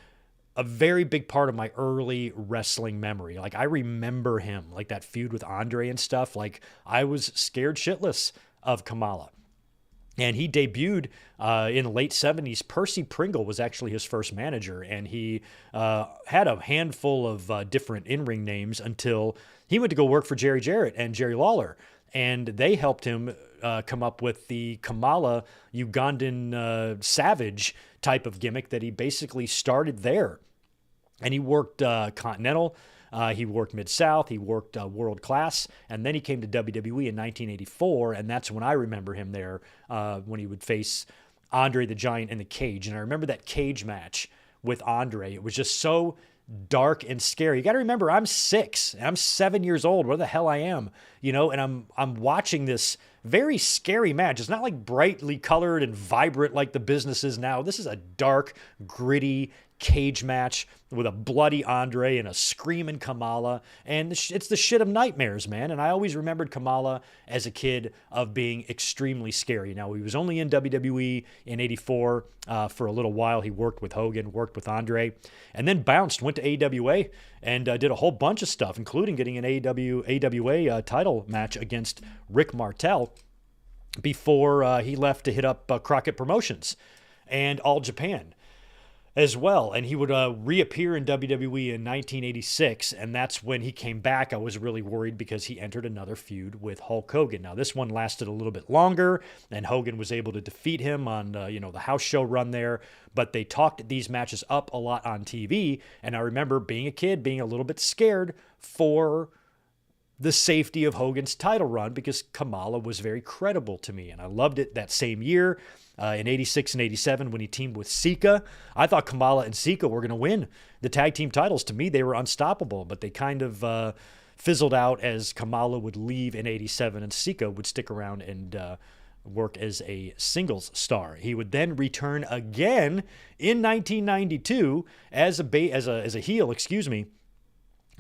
a very big part of my early wrestling memory. Like, I remember him, like that feud with Andre and stuff. Like, I was scared shitless of Kamala. And he debuted in the late 70s. Percy Pringle was actually his first manager, and he had a handful of different in-ring names until he went to go work for Jerry Jarrett and Jerry Lawler. And they helped him come up with the Kamala Ugandan Savage type of gimmick that he basically started there. And he worked Continental, he worked Mid-South, he worked World Class, and then he came to WWE in 1984, and that's when I remember him there, when he would face Andre the Giant in the cage. And I remember that cage match with Andre. It was just so dark and scary. You got to remember, I'm 6. I'm 7 years old. Where the hell I am, and I'm watching this very scary match. It's not like brightly colored and vibrant like the business is now. This is a dark, gritty cage match with a bloody Andre and a screaming Kamala. And it's the shit of nightmares, man. And I always remembered Kamala as a kid of being extremely scary. Now, he was only in WWE in 84 for a little while. He worked with Hogan, worked with Andre, and then bounced, went to AWA, and did a whole bunch of stuff, including getting an AWA title match against Rick Martel before he left to hit up Crockett Promotions and All Japan. as well. And he would reappear in WWE in 1986, and that's when he came back. I was really worried because he entered another feud with Hulk Hogan. Now, this one lasted a little bit longer, and Hogan was able to defeat him on the house show run there, but they talked these matches up a lot on TV, and I remember being a kid, being a little bit scared for the safety of Hogan's title run because Kamala was very credible to me, and I loved it that same year. In 86 and 87 when he teamed with Sika. I thought Kamala and Sika were going to win the tag team titles. To me, they were unstoppable, but they kind of fizzled out as Kamala would leave in 87 and Sika would stick around and work as a singles star. He would then return again in 1992 as a heel, excuse me.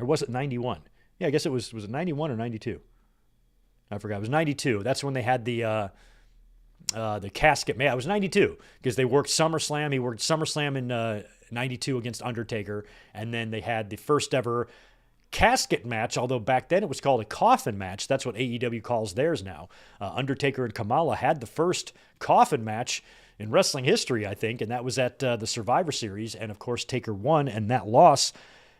Or was it 91? Yeah, I guess was it 91 or 92? I forgot. It was 92. That's when they had the casket match. It was 92 because they worked SummerSlam. He worked SummerSlam in 92 against Undertaker. And then they had the first ever casket match, although back then it was called a coffin match. That's what AEW calls theirs now. Undertaker and Kamala had the first coffin match in wrestling history, I think, and that was at the Survivor Series. And of course, Taker won, and that loss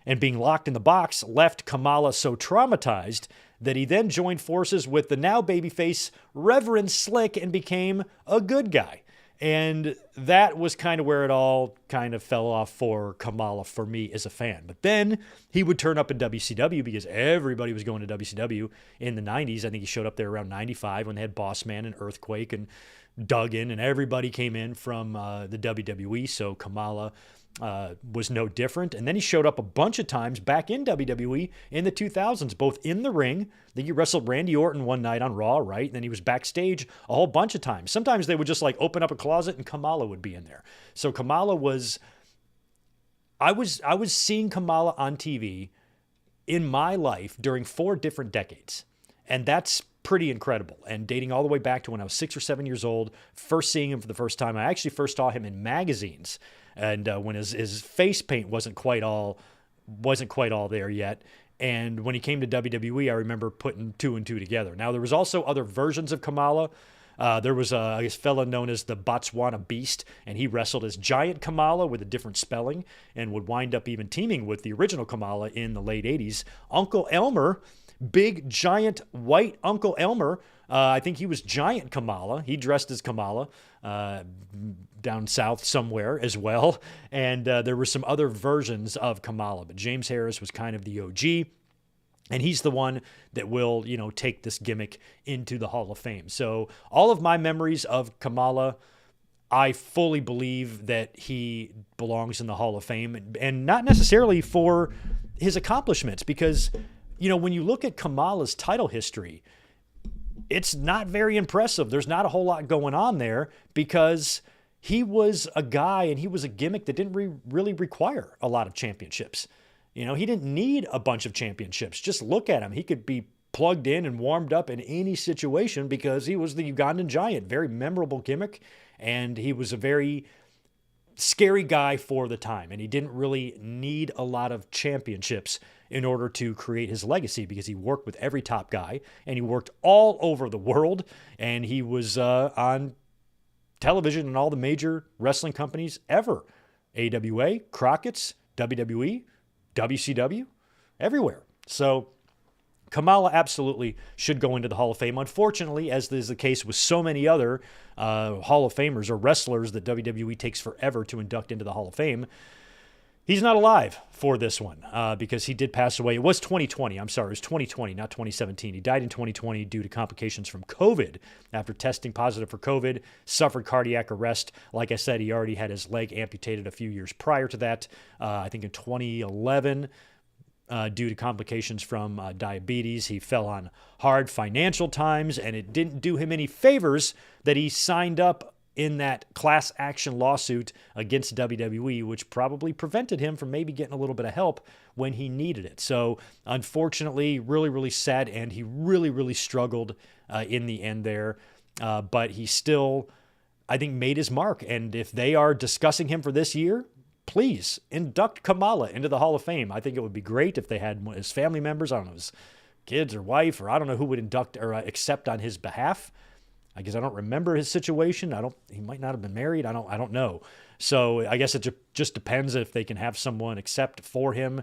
and being locked in the box left Kamala so traumatized that he then joined forces with the now babyface Reverend Slick and became a good guy. And that was kind of where it all kind of fell off for Kamala for me as a fan. But then he would turn up in WCW because everybody was going to WCW in the 90s. I think he showed up there around 95 when they had Boss Man and Earthquake and Duggan, and everybody came in from the WWE. So Kamala was no different. And then he showed up a bunch of times back in WWE in the 2000s, both in the ring. I think he wrestled Randy Orton one night on Raw, right? And then he was backstage a whole bunch of times. Sometimes they would just like open up a closet and Kamala would be in there. So Kamala was, I was seeing Kamala on TV in my life during 4 different decades. And that's pretty incredible. And dating all the way back to when I was 6 or 7 years old, first seeing him for the first time. I actually first saw him in magazines. And when his face paint wasn't quite all there yet. And when he came to WWE, I remember putting 2 and 2 together. Now, there was also other versions of Kamala. There was a fella known as the Botswana Beast, and he wrestled as Giant Kamala with a different spelling and would wind up even teaming with the original Kamala in the late 80s. Uncle Elmer, big, giant, white Uncle Elmer, I think he was Giant Kamala. He dressed as Kamala down south somewhere as well. And there were some other versions of Kamala, but James Harris was kind of the OG. And he's the one that will, take this gimmick into the Hall of Fame. So all of my memories of Kamala, I fully believe that he belongs in the Hall of Fame, and not necessarily for his accomplishments, because, when you look at Kamala's title history, it's not very impressive. There's not a whole lot going on there because he was a guy and he was a gimmick that didn't really require a lot of championships. He didn't need a bunch of championships. Just look at him. He could be plugged in and warmed up in any situation because he was the Ugandan Giant. Very memorable gimmick, and he was a very scary guy for the time, and he didn't really need a lot of championships in order to create his legacy because he worked with every top guy, and he worked all over the world, and he was on television in all the major wrestling companies ever. AWA, Crockett's, WWE, WCW, everywhere. So Kamala absolutely should go into the Hall of Fame. Unfortunately, as is the case with so many other Hall of Famers or wrestlers that WWE takes forever to induct into the Hall of Fame, he's not alive for this one because he did pass away. It was 2020. I'm sorry. It was 2020, not 2017. He died in 2020 due to complications from COVID. After testing positive for COVID, suffered cardiac arrest. Like I said, he already had his leg amputated a few years prior to that. I think in 2011, due to complications from diabetes. He fell on hard financial times, and it didn't do him any favors that he signed up in that class action lawsuit against WWE, which probably prevented him from maybe getting a little bit of help when he needed it. So unfortunately, really, really sad, and he really, really struggled in the end there. But he still, I think, made his mark. And if they are discussing him for this year, please induct Kamala into the Hall of Fame. I think it would be great if they had his family members, I don't know, his kids or wife, or I don't know who would induct or accept on his behalf. I guess I don't remember his situation. He might not have been married. I don't know. So I guess it just depends if they can have someone accept for him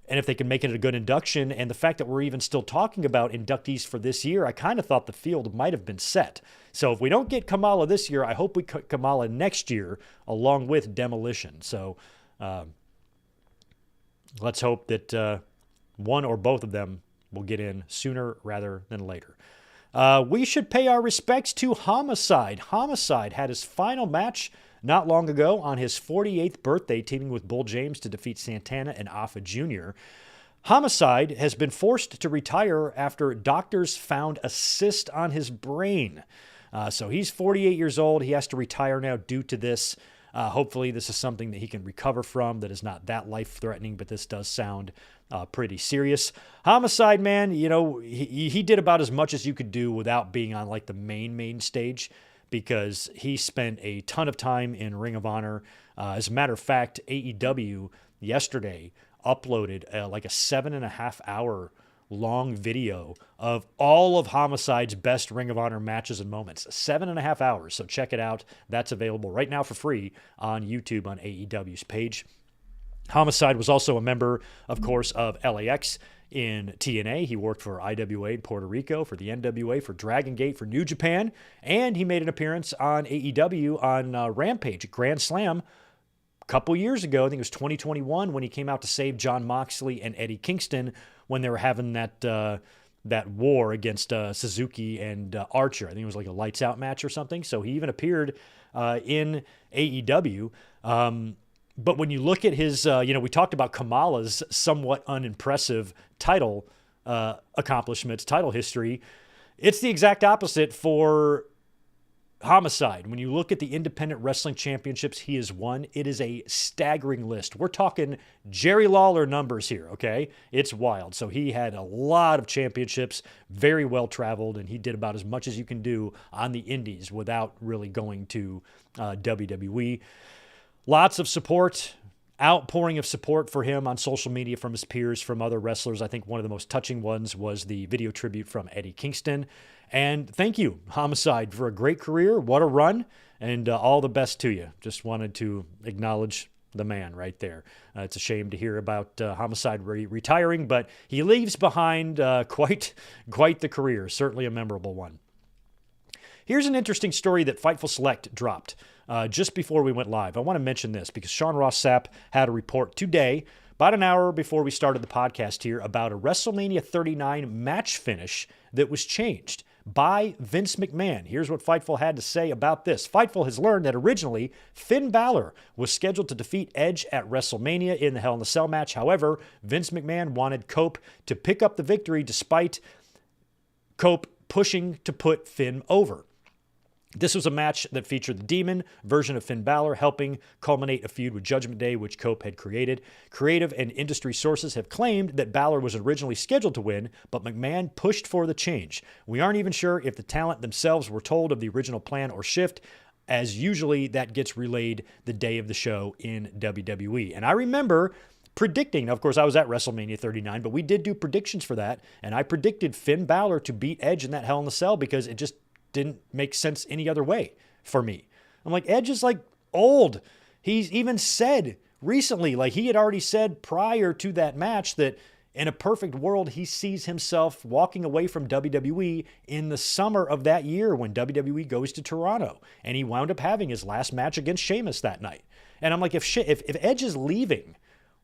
and if they can make it a good induction. And the fact that we're even still talking about inductees for this year, I kind of thought the field might have been set. So if we don't get Kamala this year, I hope we get Kamala next year along with Demolition. So let's hope that one or both of them will get in sooner rather than later. We should pay our respects to Homicide. Homicide had his final match not long ago on his 48th birthday, teaming with Bull James to defeat Santana and Alpha Jr. Homicide has been forced to retire after doctors found a cyst on his brain. So he's 48 years old. He has to retire now due to this. Hopefully this is something that he can recover from that is not that life-threatening, but this does sound pretty serious. Homicide, man, you know, he did about as much as you could do without being on like the main stage, because he spent a ton of time in Ring of Honor. As a matter of fact, AEW yesterday uploaded like a 7.5 hour long video of all of Homicide's best Ring of Honor matches and moments. 7.5 hours. So check it out. That's available right now for free on YouTube on AEW's page. Homicide was also a member, of course, of LAX in TNA. He worked for IWA in Puerto Rico, for the NWA, for Dragon Gate, for New Japan, and he made an appearance on AEW on Rampage at Grand Slam a couple years ago. I think it was 2021 when he came out to save Jon Moxley and Eddie Kingston when they were having that war against Suzuki and Archer. I think it was like a lights out match or something. So he even appeared in AEW. But when you look at his, we talked about Kamala's somewhat unimpressive title accomplishments, title history. It's the exact opposite for Homicide. When you look at the independent wrestling championships he has won, it is a staggering list. We're talking Jerry Lawler numbers here, okay? It's wild. So he had a lot of championships, very well traveled, and he did about as much as you can do on the indies without really going to WWE. Lots of support, outpouring of support for him on social media from his peers, from other wrestlers. I think one of the most touching ones was the video tribute from Eddie Kingston. And thank you, Homicide, for a great career. What a run, and all the best to you. Just wanted to acknowledge the man right there. It's a shame to hear about Homicide retiring, but he leaves behind quite the career. Certainly a memorable one. Here's an interesting story that Fightful Select dropped just before we went live. I want to mention this because Sean Ross Sapp had a report today, about an hour before we started the podcast here, about a WrestleMania 39 match finish that was changed by Vince McMahon. Here's what Fightful had to say about this. Fightful has learned that originally Finn Balor was scheduled to defeat Edge at WrestleMania in the Hell in a Cell match. However, Vince McMahon wanted Cope to pick up the victory despite Cope pushing to put Finn over. This was a match that featured the Demon version of Finn Balor helping culminate a feud with Judgment Day, which Cope had created. Creative and industry sources have claimed that Balor was originally scheduled to win, but McMahon pushed for the change. We aren't even sure if the talent themselves were told of the original plan or shift, as usually that gets relayed the day of the show in WWE. And I remember predicting, of course, I was at WrestleMania 39, but we did do predictions for that, and I predicted Finn Balor to beat Edge in that Hell in a Cell because it just didn't make sense any other way for me. I'm like, Edge is like old. He's even said recently, like he had already said prior to that match, that in a perfect world, he sees himself walking away from WWE in the summer of that year when WWE goes to Toronto. And he wound up having his last match against Sheamus that night. And I'm like, if Edge is leaving,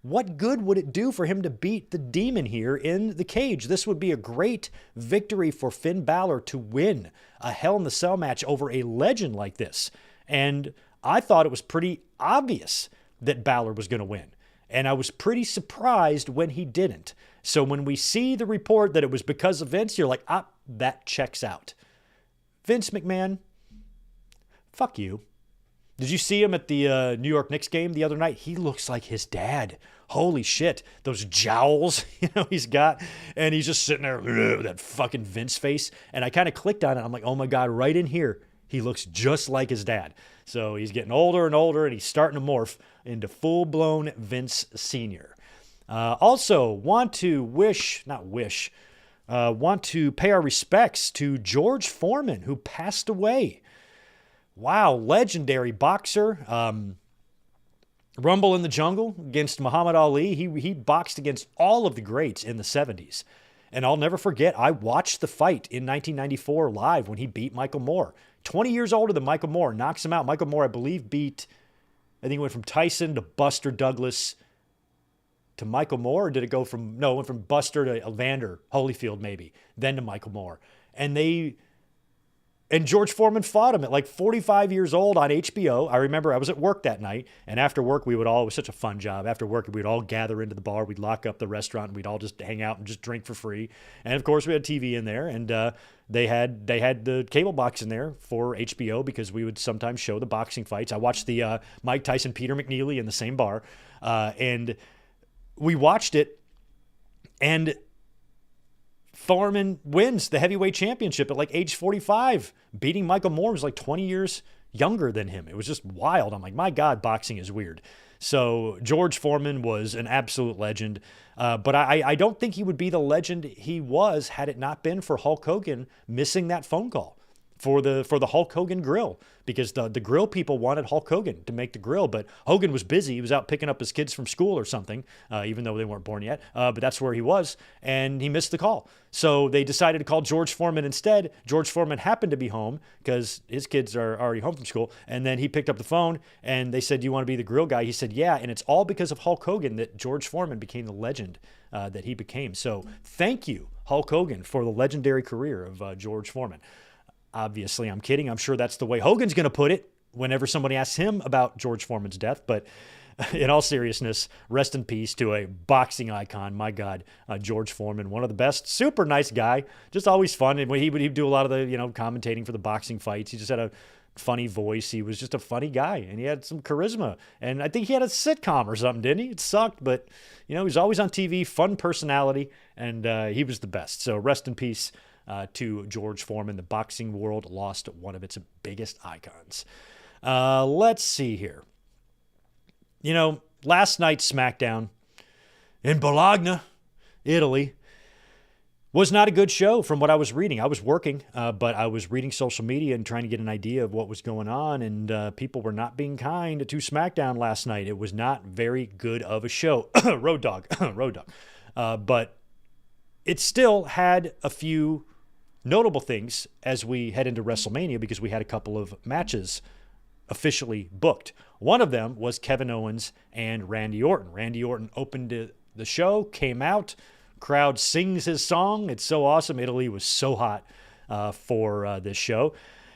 what good would it do for him to beat the Demon here in the cage? This would be a great victory for Finn Balor to win a Hell in the Cell match over a legend like this. And I thought it was pretty obvious that Balor was going to win. And I was pretty surprised when he didn't. So when we see the report that it was because of Vince, you're like, that checks out. Vince McMahon, fuck you. Did you see him at the New York Knicks game the other night? He looks like his dad. Holy shit. Those jowls, he's got. And he's just sitting there with that fucking Vince face. And I kind of clicked on it. I'm like, oh my God, right in here, he looks just like his dad. So he's getting older and older, and he's starting to morph into full-blown Vince Sr. Also, want to want to pay our respects to George Foreman, who passed away. Wow, legendary boxer. Rumble in the Jungle against Muhammad Ali. He boxed against all of the greats in the 70s. And I'll never forget, I watched the fight in 1994 live when he beat Michael Moore. 20 years older than Michael Moore, knocks him out. Michael Moore, I believe, I think it went from Tyson to Buster Douglas to Michael Moore, or did it go from, no, it went from Buster to Evander Holyfield maybe, then to Michael Moore. And George Foreman fought him at like 45 years old on HBO. I remember I was at work that night, and after work, it was such a fun job. After work, we'd all gather into the bar. We'd lock up the restaurant, and we'd all just hang out and just drink for free. And of course, we had TV in there, and they had the cable box in there for HBO because we would sometimes show the boxing fights. I watched the Mike Tyson, Peter McNeely in the same bar, and we watched it, and Foreman wins the heavyweight championship at like age 45, beating Michael Moore, who was like 20 years younger than him. It was just wild. I'm like, my God, boxing is weird. So George Foreman was an absolute legend. But I don't think he would be the legend he was had it not been for Hulk Hogan missing that phone call for the Hulk Hogan grill, because the grill people wanted Hulk Hogan to make the grill, but Hogan was busy. He was out picking up his kids from school or something, even though they weren't born yet. But that's where he was, and he missed the call. So they decided to call George Foreman instead. George Foreman happened to be home because his kids are already home from school. And then he picked up the phone, and they said, "Do you want to be the grill guy?" He said, "Yeah." And it's all because of Hulk Hogan that George Foreman became the legend that he became. So thank you, Hulk Hogan, for the legendary career of George Foreman. Obviously, I'm kidding. I'm sure that's the way Hogan's going to put it whenever somebody asks him about George Foreman's death. But in all seriousness, rest in peace to a boxing icon. My God, George Foreman, one of the best. Super nice guy. Just always fun. And he'd do a lot of the commentating for the boxing fights. He just had a funny voice. He was just a funny guy, and he had some charisma. And I think he had a sitcom or something, didn't he? It sucked, but he was always on TV. Fun personality, and he was the best. So rest in peace. To George Foreman. The boxing world lost one of its biggest icons. Let's see here. Last night's Smackdown in Bologna, Italy, was not a good show from what I was reading. I was working, but I was reading social media and trying to get an idea of what was going on, and people were not being kind to Smackdown last night. It was not very good of a show. Road dog. But it still had a few notable things as we head into WrestleMania, because we had a couple of matches officially booked. One of them was Kevin Owens and Randy Orton. Randy Orton opened the show, came out, crowd sings his song. It's so awesome. Italy was so hot for this show.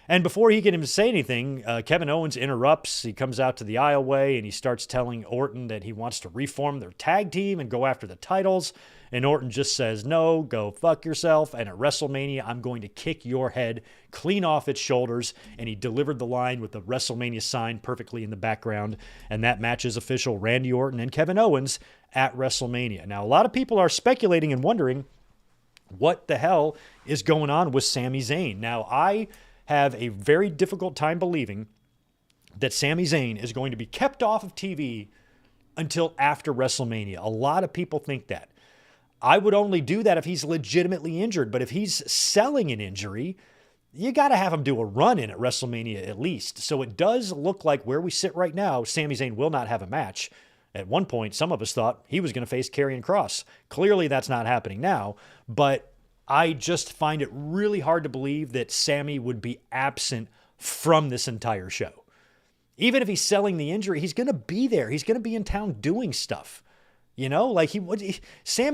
And before he can even say anything, Kevin Owens interrupts. He comes out to the aisleway and he starts telling Orton that he wants to reform their tag team and go after the titles. And Orton just says, "No, go fuck yourself. And at WrestleMania, I'm going to kick your head clean off its shoulders." And he delivered the line with the WrestleMania sign perfectly in the background. And that match is official: Randy Orton and Kevin Owens at WrestleMania. Now, a lot of people are speculating and wondering what the hell is going on with Sami Zayn. Now, I have a very difficult time believing that Sami Zayn is going to be kept off of TV until after WrestleMania. A lot of people think that. I would only do that if he's legitimately injured, but if he's selling an injury, you got to have him do a run-in at WrestleMania at least. So it does look like where we sit right now, Sami Zayn will not have a match. At one point, some of us thought he was going to face Karrion Kross. Clearly, that's not happening now, but I just find it really hard to believe that Sami would be absent from this entire show. Even if he's selling the injury, he's going to be there. He's going to be in town doing stuff. Sami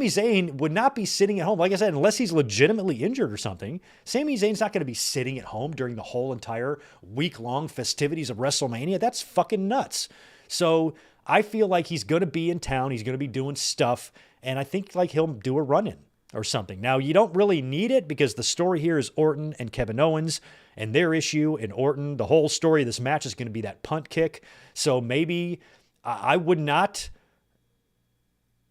Zayn would not be sitting at home. Like I said, unless he's legitimately injured or something, Sami Zayn's not going to be sitting at home during the whole entire week-long festivities of WrestleMania. That's fucking nuts. So I feel like he's going to be in town. He's going to be doing stuff. And I think like he'll do a run-in or something. Now, you don't really need it because the story here is Orton and Kevin Owens and their issue. And Orton, the whole story of this match is going to be that punt kick. So maybe I would not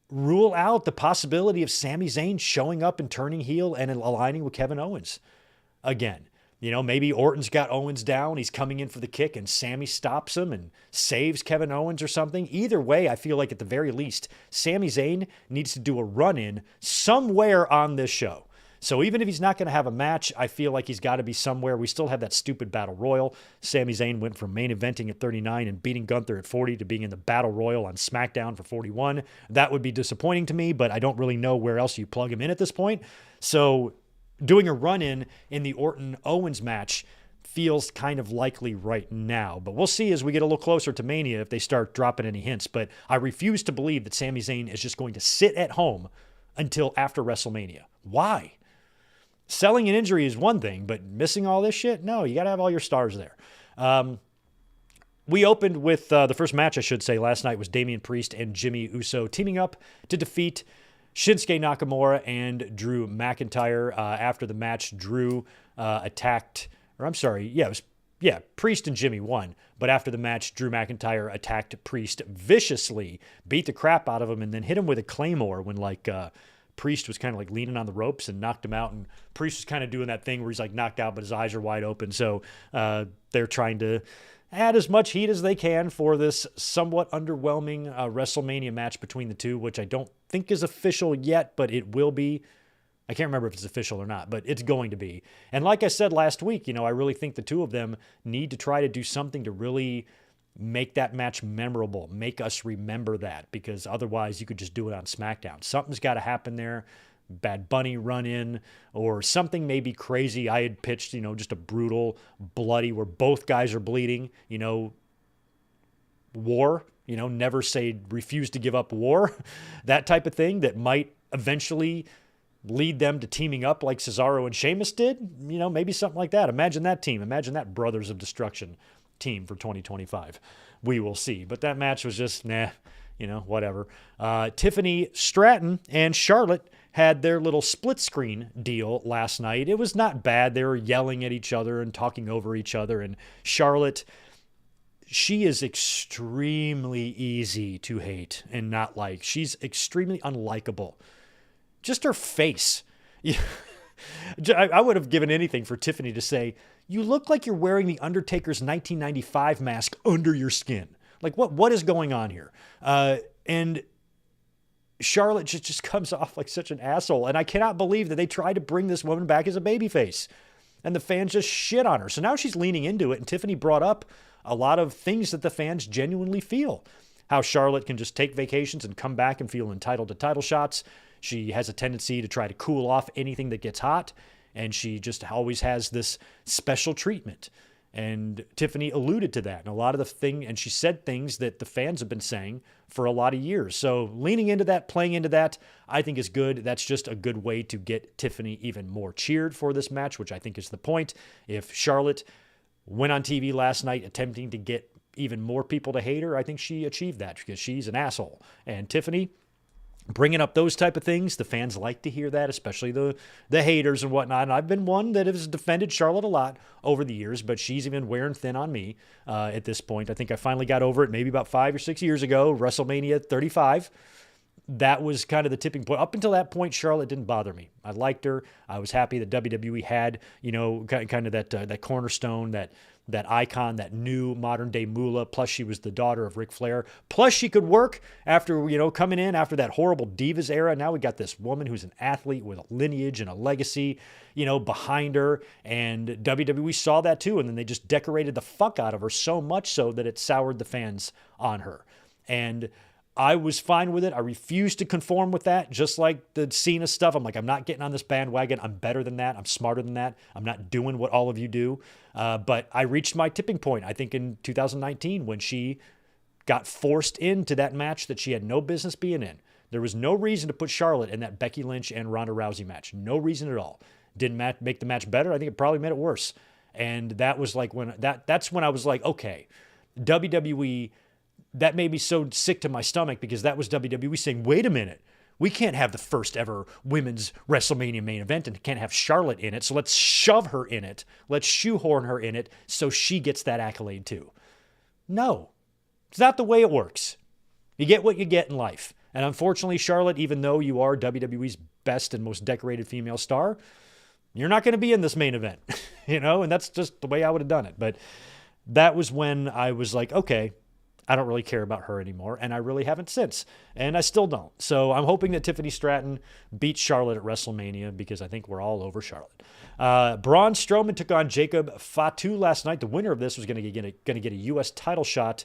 rule out the possibility of Sami Zayn showing up and turning heel and aligning with Kevin Owens again. Maybe Orton's got Owens down. He's coming in for the kick and Sami stops him and saves Kevin Owens or something. Either way, I feel like at the very least, Sami Zayn needs to do a run-in somewhere on this show. So even if he's not going to have a match, I feel like he's got to be somewhere. We still have that stupid Battle Royal. Sami Zayn went from main eventing at 39 and beating Gunther at 40 to being in the Battle Royal on SmackDown for 41. That would be disappointing to me, but I don't really know where else you plug him in at this point. So doing a run-in the Orton-Owens match feels kind of likely right now. But we'll see as we get a little closer to Mania if they start dropping any hints. But I refuse to believe that Sami Zayn is just going to sit at home until after WrestleMania. Why? Selling an injury is one thing, but missing all this shit? No, you got to have all your stars there. We opened with the first match, I should say, last night was Damian Priest and Jimmy Uso teaming up to defeat Shinsuke Nakamura and Drew McIntyre. After the match, Drew Priest and Jimmy won. But after the match, Drew McIntyre attacked Priest viciously, beat the crap out of him, and then hit him with a Claymore when Priest was kind of like leaning on the ropes and knocked him out. And Priest was kind of doing that thing where he's like knocked out, but his eyes are wide open. So they're trying to add as much heat as they can for this somewhat underwhelming WrestleMania match between the two, which I don't think is official yet, but it will be. I can't remember if it's official or not, but it's going to be. And like I said last week, I really think the two of them need to try to do something to really make that match memorable, make us remember that, because otherwise you could just do it on SmackDown. Something's got to happen there. Bad Bunny run in or something maybe crazy. I had pitched, just a brutal, bloody, where both guys are bleeding, war, never say refuse to give up war, that type of thing that might eventually lead them to teaming up like Cesaro and Sheamus did, maybe something like that. Imagine that team. Imagine that Brothers of Destruction team for 2025. We will see. But that match was just, whatever. Tiffany Stratton and Charlotte had their little split screen deal last night. It was not bad. They were yelling at each other and talking over each other. And Charlotte, she is extremely easy to hate and not like. She's extremely unlikable. Just her face. I would have given anything for Tiffany to say, you look like you're wearing the Undertaker's 1995 mask under your skin. Like, what is going on here? And Charlotte just comes off like such an asshole. And I cannot believe that they tried to bring this woman back as a babyface. And the fans just shit on her. So now she's leaning into it. And Tiffany brought up a lot of things that the fans genuinely feel. How Charlotte can just take vacations and come back and feel entitled to title shots. She has a tendency to try to cool off anything that gets hot. And she just always has this special treatment. And Tiffany alluded to that. And a lot of and she said things that the fans have been saying for a lot of years. So leaning into that, playing into that, I think is good. That's just a good way to get Tiffany even more cheered for this match, which I think is the point. If Charlotte went on TV last night attempting to get even more people to hate her, I think she achieved that because she's an asshole. And Tiffany, bringing up those type of things, the fans like to hear that, especially the haters and whatnot. And I've been one that has defended Charlotte a lot over the years, but she's even wearing thin on me at this point. I think I finally got over it maybe about 5 or 6 years ago, WrestleMania 35. That was kind of the tipping point. Up until that point, Charlotte didn't bother me. I liked her. I was happy that WWE had, kind of that cornerstone, that icon, that new modern day Moolah. Plus she was the daughter of Ric Flair. Plus she could work after, coming in after that horrible Divas era. Now we got this woman who's an athlete with a lineage and a legacy, behind her. And WWE saw that too. And then they just decorated the fuck out of her so much so that it soured the fans on her. And I was fine with it. I refused to conform with that, just like the Cena stuff. I'm like, I'm not getting on this bandwagon. I'm better than that. I'm smarter than that. I'm not doing what all of you do. But I reached my tipping point, I think, in 2019 when she got forced into that match that she had no business being in. There was no reason to put Charlotte in that Becky Lynch and Ronda Rousey match. No reason at all. Didn't make the match better. I think it probably made it worse. And that was like that's when I was like, okay, WWE. That made me so sick to my stomach because that was WWE saying, wait a minute, we can't have the first ever women's WrestleMania main event and can't have Charlotte in it. So let's shove her in it. Let's shoehorn her in it so she gets that accolade too. No, it's not the way it works. You get what you get in life. And unfortunately, Charlotte, even though you are WWE's best and most decorated female star, you're not going to be in this main event, and that's just the way I would have done it. But that was when I was like, okay, I don't really care about her anymore, and I really haven't since, and I still don't. So I'm hoping that Tiffany Stratton beats Charlotte at WrestleMania because I think we're all over Charlotte. Braun Strowman took on Jacob Fatu last night. The winner of this was going to get a U.S. title shot,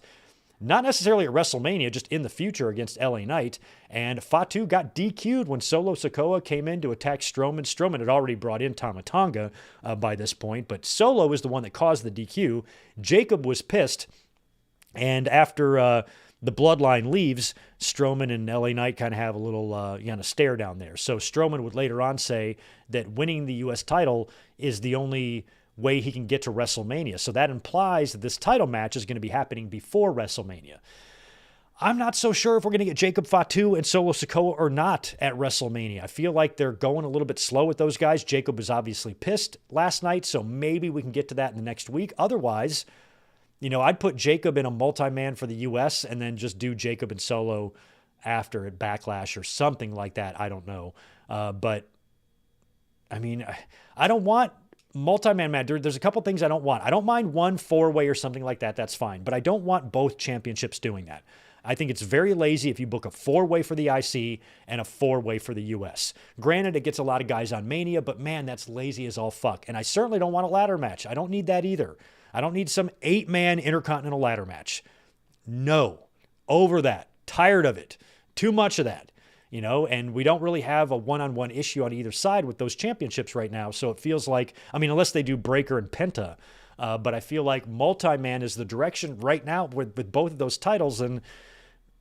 not necessarily at WrestleMania, just in the future against LA Knight. And Fatu got DQ'd when Solo Sikoa came in to attack Strowman. Strowman had already brought in Tama Tonga by this point, but Solo is the one that caused the DQ. Jacob was pissed. And after the bloodline leaves, Strowman and LA Knight kind of have a little stare down there. So Strowman would later on say that winning the U.S. title is the only way he can get to WrestleMania. So that implies that this title match is going to be happening before WrestleMania. I'm not so sure if we're going to get Jacob Fatu and Solo Sikoa or not at WrestleMania. I feel like they're going a little bit slow with those guys. Jacob was obviously pissed last night, so maybe we can get to that in the next week. Otherwise, I'd put Jacob in a multi-man for the U.S. and then just do Jacob and Solo after at Backlash or something like that. I don't know. But, I don't want multi-man match. There's a couple things I don't want. I don't mind one four-way or something like that. That's fine. But I don't want both championships doing that. I think it's very lazy if you book a four-way for the IC and a four-way for the U.S. Granted, it gets a lot of guys on Mania, but man, that's lazy as all fuck. And I certainly don't want a ladder match. I don't need that either. I don't need some 8-man Intercontinental ladder match. No. Over that. Tired of it. Too much of that. And we don't really have a one-on-one issue on either side with those championships right now. So it feels like, unless they do Breaker and Penta, but I feel like multi-man is the direction right now with both of those titles. And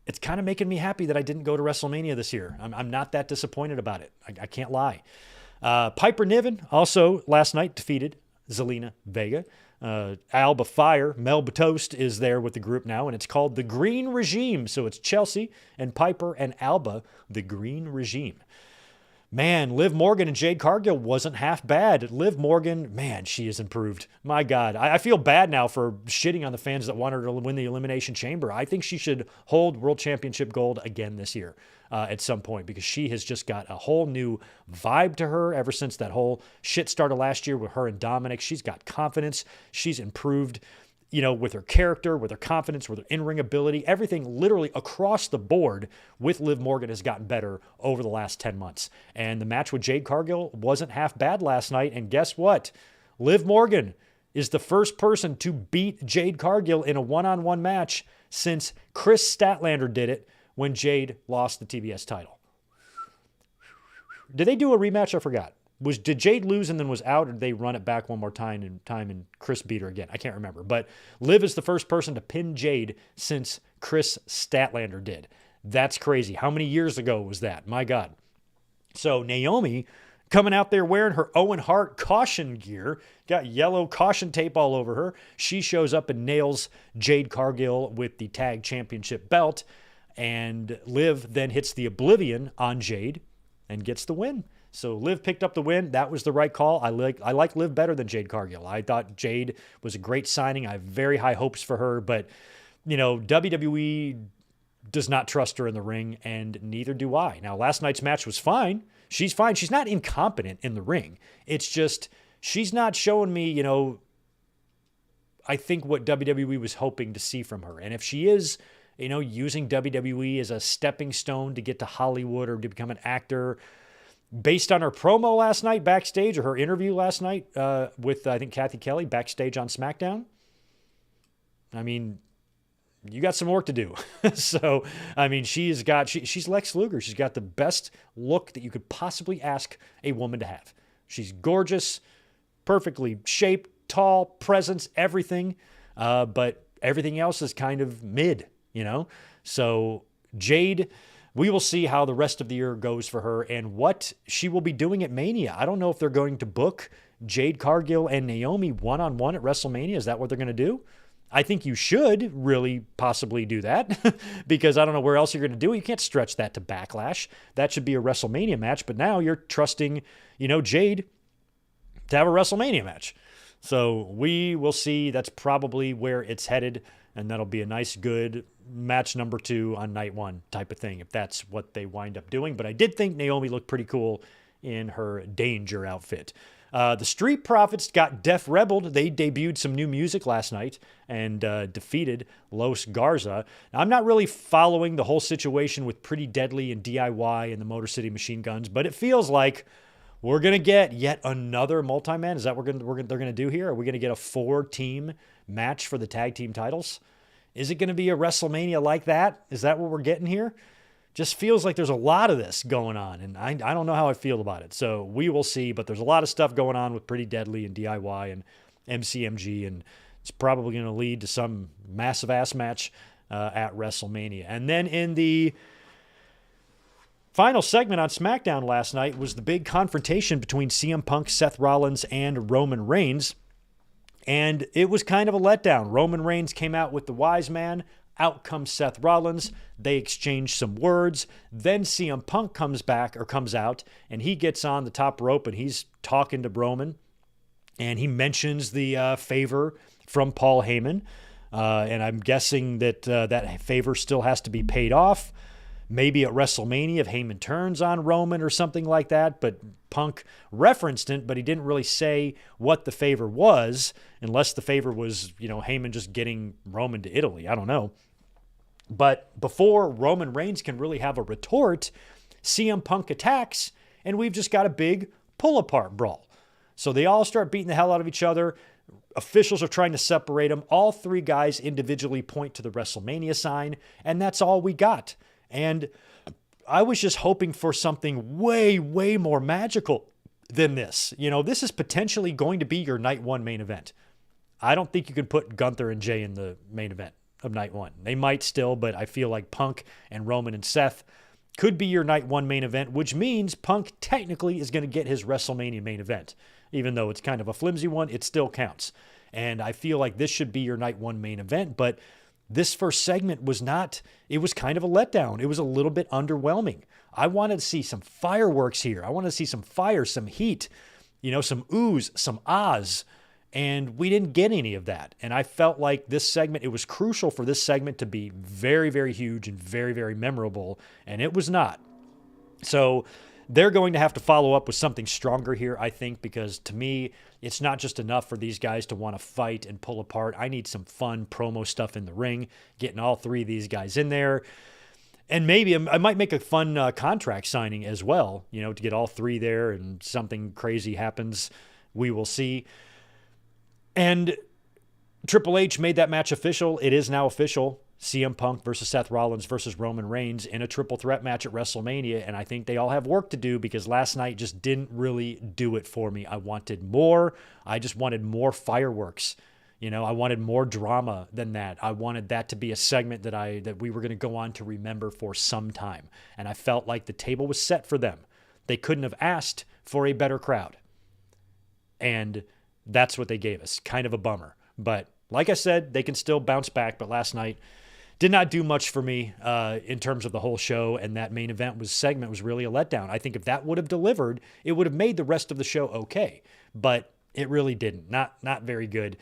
it's kind of making me happy that I didn't go to WrestleMania this year. I'm not that disappointed about it. I can't lie. Piper Niven also last night defeated Zelina Vega. Alba Fire, Melba Toast is there with the group now, and it's called the Green Regime. So it's Chelsea and Piper and Alba, the Green Regime. Man, Liv Morgan and Jade Cargill wasn't half bad. Liv Morgan, man, she has improved. My God. I feel bad now for shitting on the fans that want her to win the Elimination Chamber. I think she should hold World Championship gold again this year at some point because she has just got a whole new vibe to her ever since that whole shit started last year with her and Dominic. She's got confidence. She's improved, with her character, with her confidence, with her in-ring ability. Everything literally across the board with Liv Morgan has gotten better over the last 10 months. And the match with Jade Cargill wasn't half bad last night. And guess what? Liv Morgan is the first person to beat Jade Cargill in a one-on-one match since Chris Statlander did it when Jade lost the TBS title. Did they do a rematch? I forgot. Did Jade lose and then was out, or did they run it back one more time and Chris beat her again? I can't remember. But Liv is the first person to pin Jade since Chris Statlander did. That's crazy. How many years ago was that? My God. So Naomi coming out there wearing her Owen Hart caution gear, got yellow caution tape all over her. She shows up and nails Jade Cargill with the tag championship belt. And Liv then hits the Oblivion on Jade and gets the win. So Liv picked up the win. That was the right call. I like Liv better than Jade Cargill. I thought Jade was a great signing. I have very high hopes for her, but WWE does not trust her in the ring, and neither do I. Now, last night's match was fine. She's fine. She's not incompetent in the ring. It's just she's not showing me, I think what WWE was hoping to see from her. And if she is, using WWE as a stepping stone to get to Hollywood or to become an actor, based on her promo last night backstage or her interview last night with, I think, Kathy Kelly backstage on Smackdown, you got some work to do. So, she's Lex Luger. She's got the best look that you could possibly ask a woman to have. She's gorgeous, perfectly shaped, tall, presence, everything. But everything else is kind of mid, So Jade, we will see how the rest of the year goes for her and what she will be doing at Mania. I don't know if they're going to book Jade Cargill and Naomi one-on-one at WrestleMania. Is that what they're going to do? I think you should really possibly do that because I don't know where else you're going to do it. You can't stretch that to Backlash. That should be a WrestleMania match, but now you're trusting, Jade to have a WrestleMania match. So we will see. That's probably where it's headed, and that'll be a nice, good match number 2 on night 1 type of thing, if that's what they wind up doing. But I did think Naomi looked pretty cool in her Danger outfit. The Street Profits got Def Rebelled. They debuted some new music last night and defeated Los Garza. Now, I'm not really following the whole situation with Pretty Deadly and DIY and the Motor City Machine Guns, but it feels like we're going to get yet another multi-man. Is that what they're going to do here? Are we going to get a 4-team match for the tag team titles? Is it going to be a WrestleMania like that? Is that what we're getting here? Just feels like there's a lot of this going on, and I don't know how I feel about it. So we will see, but there's a lot of stuff going on with Pretty Deadly and DIY and MCMG, and it's probably going to lead to some massive-ass match at WrestleMania. And then in the final segment on SmackDown last night was the big confrontation between CM Punk, Seth Rollins, and Roman Reigns, and it was kind of a letdown. Roman Reigns came out with the wise man. Out comes Seth Rollins. They exchange some words. Then CM Punk comes out, and he gets on the top rope, and he's talking to Roman, and he mentions the favor from Paul Heyman, and I'm guessing that that favor still has to be paid off. Maybe at WrestleMania if Heyman turns on Roman or something like that, but Punk referenced it, but he didn't really say what the favor was, unless the favor was, Heyman just getting Roman to Italy. I don't know. But before Roman Reigns can really have a retort, CM Punk attacks, and we've just got a big pull-apart brawl. So they all start beating the hell out of each other. Officials are trying to separate them. All three guys individually point to the WrestleMania sign, and that's all we got. And I was just hoping for something way, way more magical than this. This is potentially going to be your night one main event. I don't think you can put Gunther and Jay in the main event of night one. They might still, but I feel like Punk and Roman and Seth could be your night one main event, which means Punk technically is going to get his WrestleMania main event. Even though it's kind of a flimsy one, it still counts. And I feel like this should be your night one main event, but this first segment was not, it was kind of a letdown. It was a little bit underwhelming. I wanted to see some fireworks here. I wanted to see some fire, some heat, some oohs, some ahs. And we didn't get any of that. And I felt like this segment, it was crucial for this segment to be very, very huge and very, very memorable. And it was not. So they're going to have to follow up with something stronger here, I think, because to me, it's not just enough for these guys to want to fight and pull apart. I need some fun promo stuff in the ring, getting all three of these guys in there. And maybe I might make a fun contract signing as well, to get all three there and something crazy happens. We will see. And Triple H made that match official. It is now official. CM Punk versus Seth Rollins versus Roman Reigns in a triple threat match at WrestleMania. And I think they all have work to do because last night just didn't really do it for me. I wanted more. I just wanted more fireworks. I wanted more drama than that. I wanted that to be a segment that we were going to go on to remember for some time. And I felt like the table was set for them. They couldn't have asked for a better crowd. And that's what they gave us. Kind of a bummer. But like I said, they can still bounce back. But last night did not do much for me in terms of the whole show. And that main segment was really a letdown. I think if that would have delivered, it would have made the rest of the show okay. But it really didn't. Not very good.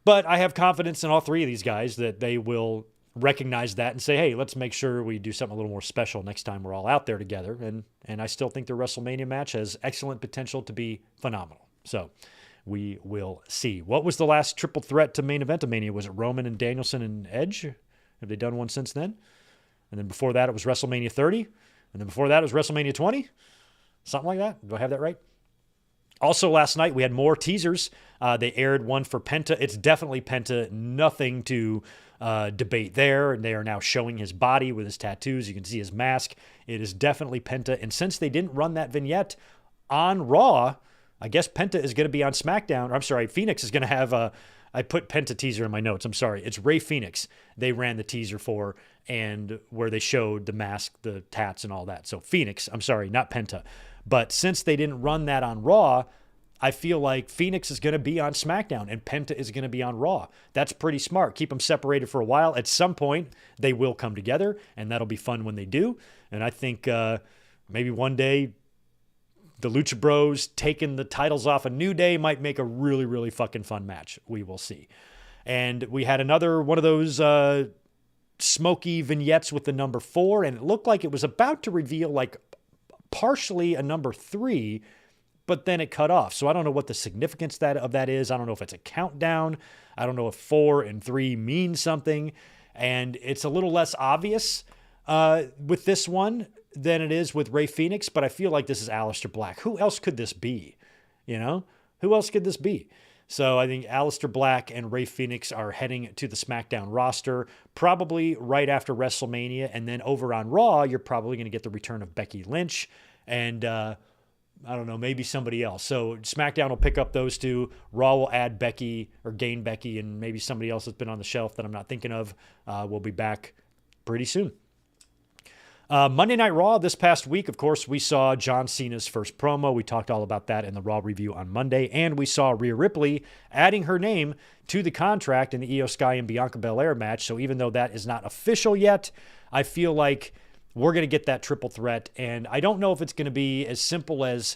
But I have confidence in all three of these guys that they will recognize that and say, hey, let's make sure we do something a little more special next time we're all out there together. And I still think the WrestleMania match has excellent potential to be phenomenal. So we will see. What was the last triple threat to main event of Mania? Was it Roman and Danielson and Edge? Have they done one since then? And then before that, it was WrestleMania 30. And then before that, it was WrestleMania 20. Something like that. Do I have that right? Also, last night, we had more teasers. They aired one for Penta. It's definitely Penta. Nothing to debate there. And they are now showing his body with his tattoos. You can see his mask. It is definitely Penta. And since they didn't run that vignette on Raw, I guess Penta is going to be on SmackDown. Or I'm sorry, Phoenix is going to have I put Penta teaser in my notes. I'm sorry. It's Ray Phoenix they ran the teaser for and where they showed the mask, the tats, and all that. So Phoenix, I'm sorry, not Penta. But since they didn't run that on Raw, I feel like Phoenix is going to be on SmackDown and Penta is going to be on Raw. That's pretty smart. Keep them separated for a while. At some point, they will come together, and that'll be fun when they do. And I think maybe one day the Lucha Bros taking the titles off a New Day might make a really, really fucking fun match. We will see. And we had another one of those smoky vignettes with the number 4, and it looked like it was about to reveal like partially a number 3, but then it cut off. So I don't know what the significance of that is. I don't know if it's a countdown. I don't know if 4 and 3 mean something. And it's a little less obvious with this one than it is with Rey Fenix, but I feel like this is Aleister Black. Who else could this be? Who else could this be? So I think Aleister Black and Rey Fenix are heading to the SmackDown roster, probably right after WrestleMania. And then over on Raw, you're probably going to get the return of Becky Lynch and I don't know, maybe somebody else. So SmackDown will pick up those two. Raw will add Becky or gain Becky, and maybe somebody else that's been on the shelf that I'm not thinking of will be back pretty soon. Monday Night Raw this past week, of course, we saw John Cena's first promo. We talked all about that in the Raw review on Monday. And we saw Rhea Ripley adding her name to the contract in the Io Sky and Bianca Belair match. So even though that is not official yet, I feel like we're going to get that triple threat. And I don't know if it's going to be as simple as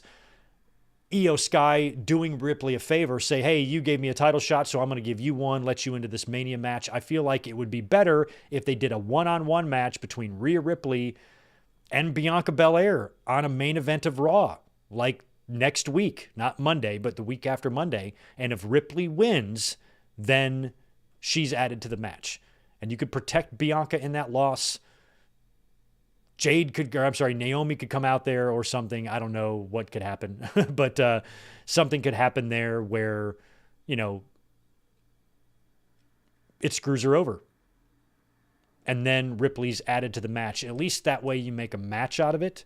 Io Sky doing Ripley a favor, say, hey, you gave me a title shot, so I'm going to give you one, let you into this Mania match. I feel like it would be better if they did a one-on-one match between Rhea Ripley and Bianca Belair on a main event of Raw, like next week, not Monday, but the week after Monday. And if Ripley wins, then she's added to the match. And you could protect Bianca in that loss. Naomi could come out there or something. I don't know what could happen, but something could happen there where, it screws her over. And then Ripley's added to the match. At least that way you make a match out of it,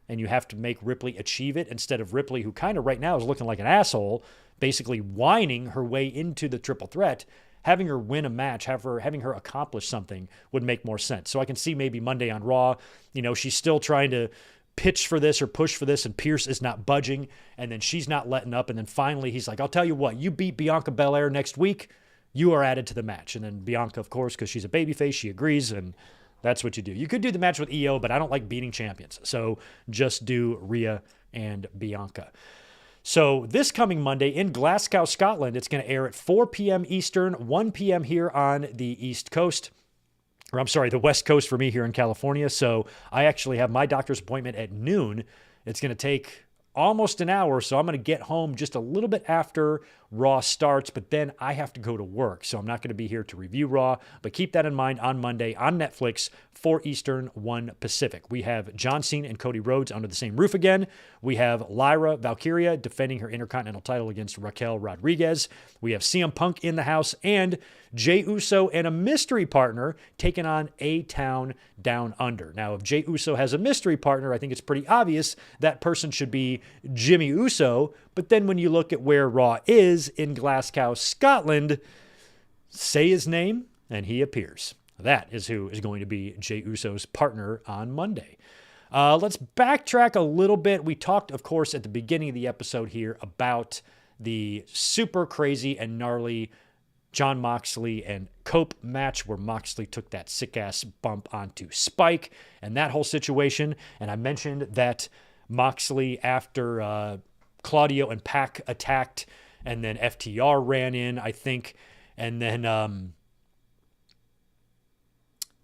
and you have to make Ripley achieve it instead of Ripley, who kind of right now is looking like an asshole, basically whining her way into the triple threat. Having her win a match, having her accomplish something would make more sense. So I can see maybe Monday on Raw, she's still trying to pitch for this or push for this, and Pierce is not budging, and then she's not letting up, and then finally he's like, I'll tell you what, you beat Bianca Belair next week, you are added to the match. And then Bianca, of course, because she's a babyface, she agrees, and that's what you do. You could do the match with Io, but I don't like beating champions, so just do Rhea and Bianca. So this coming Monday in Glasgow, Scotland, it's going to air at 4 p.m. Eastern, 1 p.m. here on the East Coast. The West Coast for me here in California. So I actually have my doctor's appointment at noon. It's going to take almost an hour, so I'm going to get home just a little bit after Raw starts, but then I have to go to work, so I'm not going to be here to review Raw, but keep that in mind on Monday on Netflix, 4 Eastern, 1 Pacific. We have John Cena and Cody Rhodes under the same roof again. We have Lyra Valkyria defending her Intercontinental title against Raquel Rodriguez. We have CM Punk in the house, and Jey Uso and a mystery partner taking on A-Town Down Under. Now, if Jey Uso has a mystery partner, I think it's pretty obvious that person should be Jimmy Uso. But then when you look at where Raw is in Glasgow, Scotland, say his name and he appears. That is who is going to be Jey Uso's partner on Monday. Let's backtrack a little bit. We talked, of course, at the beginning of the episode here about the super crazy and gnarly Jon Moxley and Cope match where Moxley took that sick-ass bump onto Spike and that whole situation. And I mentioned that Moxley, after Claudio and Pac attacked, and then FTR ran in, I think, and then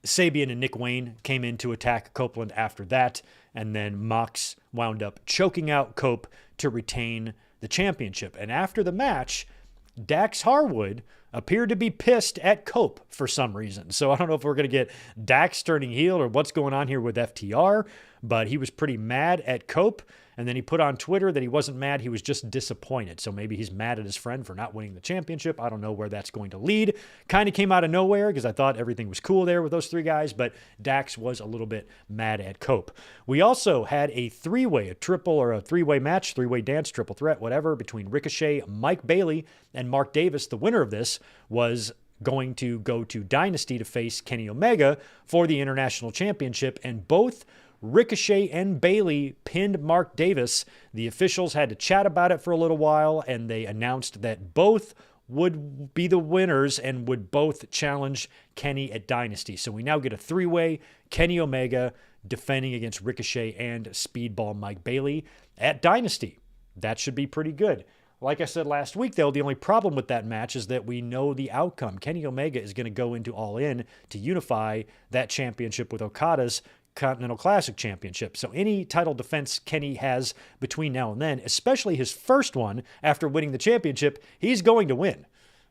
Sabian and Nick Wayne came in to attack Copeland after that, and then Mox wound up choking out Cope to retain the championship. And after the match, Dax Harwood appeared to be pissed at Cope for some reason. So I don't know if we're going to get Dax turning heel or what's going on here with FTR, but he was pretty mad at Cope. And then he put on Twitter that he wasn't mad, he was just disappointed. So maybe he's mad at his friend for not winning the championship. I don't know where that's going to lead. Kind of came out of nowhere because I thought everything was cool there with those three guys, but Dax was a little bit mad at Cope. We also had a three-way match, three-way dance, triple threat, whatever, between Ricochet, Mike Bailey, and Mark Davis. The winner of this was going to go to Dynasty to face Kenny Omega for the International Championship, and both Ricochet and Bailey pinned Mark Davis. The officials had to chat about it for a little while, and they announced that both would be the winners and would both challenge Kenny at Dynasty. So we now get a three-way Kenny Omega defending against Ricochet and Speedball Mike Bailey at Dynasty. That should be pretty good. Like I said last week, though, the only problem with that match is that we know the outcome. Kenny Omega is going to go into All In to unify that championship with Okada's Continental Classic Championship. So any title defense Kenny has between now and then, especially his first one after winning the championship, he's going to win.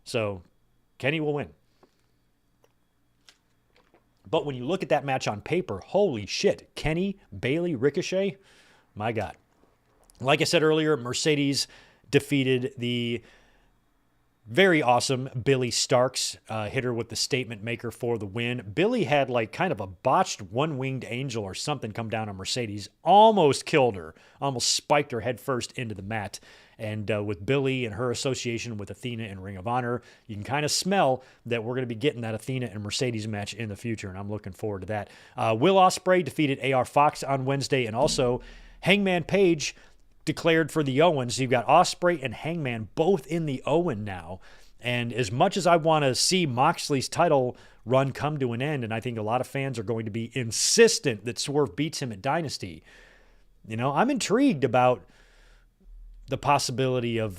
So Kenny will win. But when you look at that match on paper, holy shit, Kenny, Bayley, Ricochet, my God. Like I said earlier, Mercedes defeated the very awesome Billy Starks, hit her with the statement maker for the win. Billy had like kind of a botched one-winged angel or something come down on Mercedes, almost killed her, almost spiked her head first into the mat. And with Billy and her association with Athena and Ring of Honor, you can kind of smell that we're going to be getting that Athena and Mercedes match in the future, and I'm looking forward to that. Will Ospreay defeated AR Fox on Wednesday, and also Hangman Page declared for the Owens. You've got Ospreay and Hangman both in the Owen now. And as much as I want to see Moxley's title run come to an end, and I think a lot of fans are going to be insistent that Swerve beats him at Dynasty, you know, I'm intrigued about the possibility of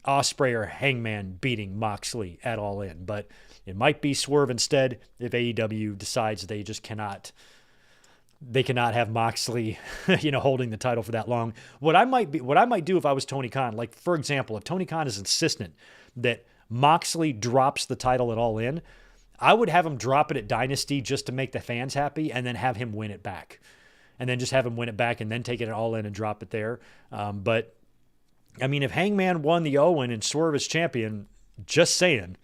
Ospreay or Hangman beating Moxley at All In. But it might be Swerve instead if AEW decides they just cannot have Moxley, holding the title for that long. What I might do if I was Tony Khan, like for example, if Tony Khan is insistent that Moxley drops the title at All In, I would have him drop it at Dynasty just to make the fans happy, and then have him win it back, and then just have him win it back, and then take it at All In and drop it there. But I mean, if Hangman won the Owen and Swerve is champion, just saying.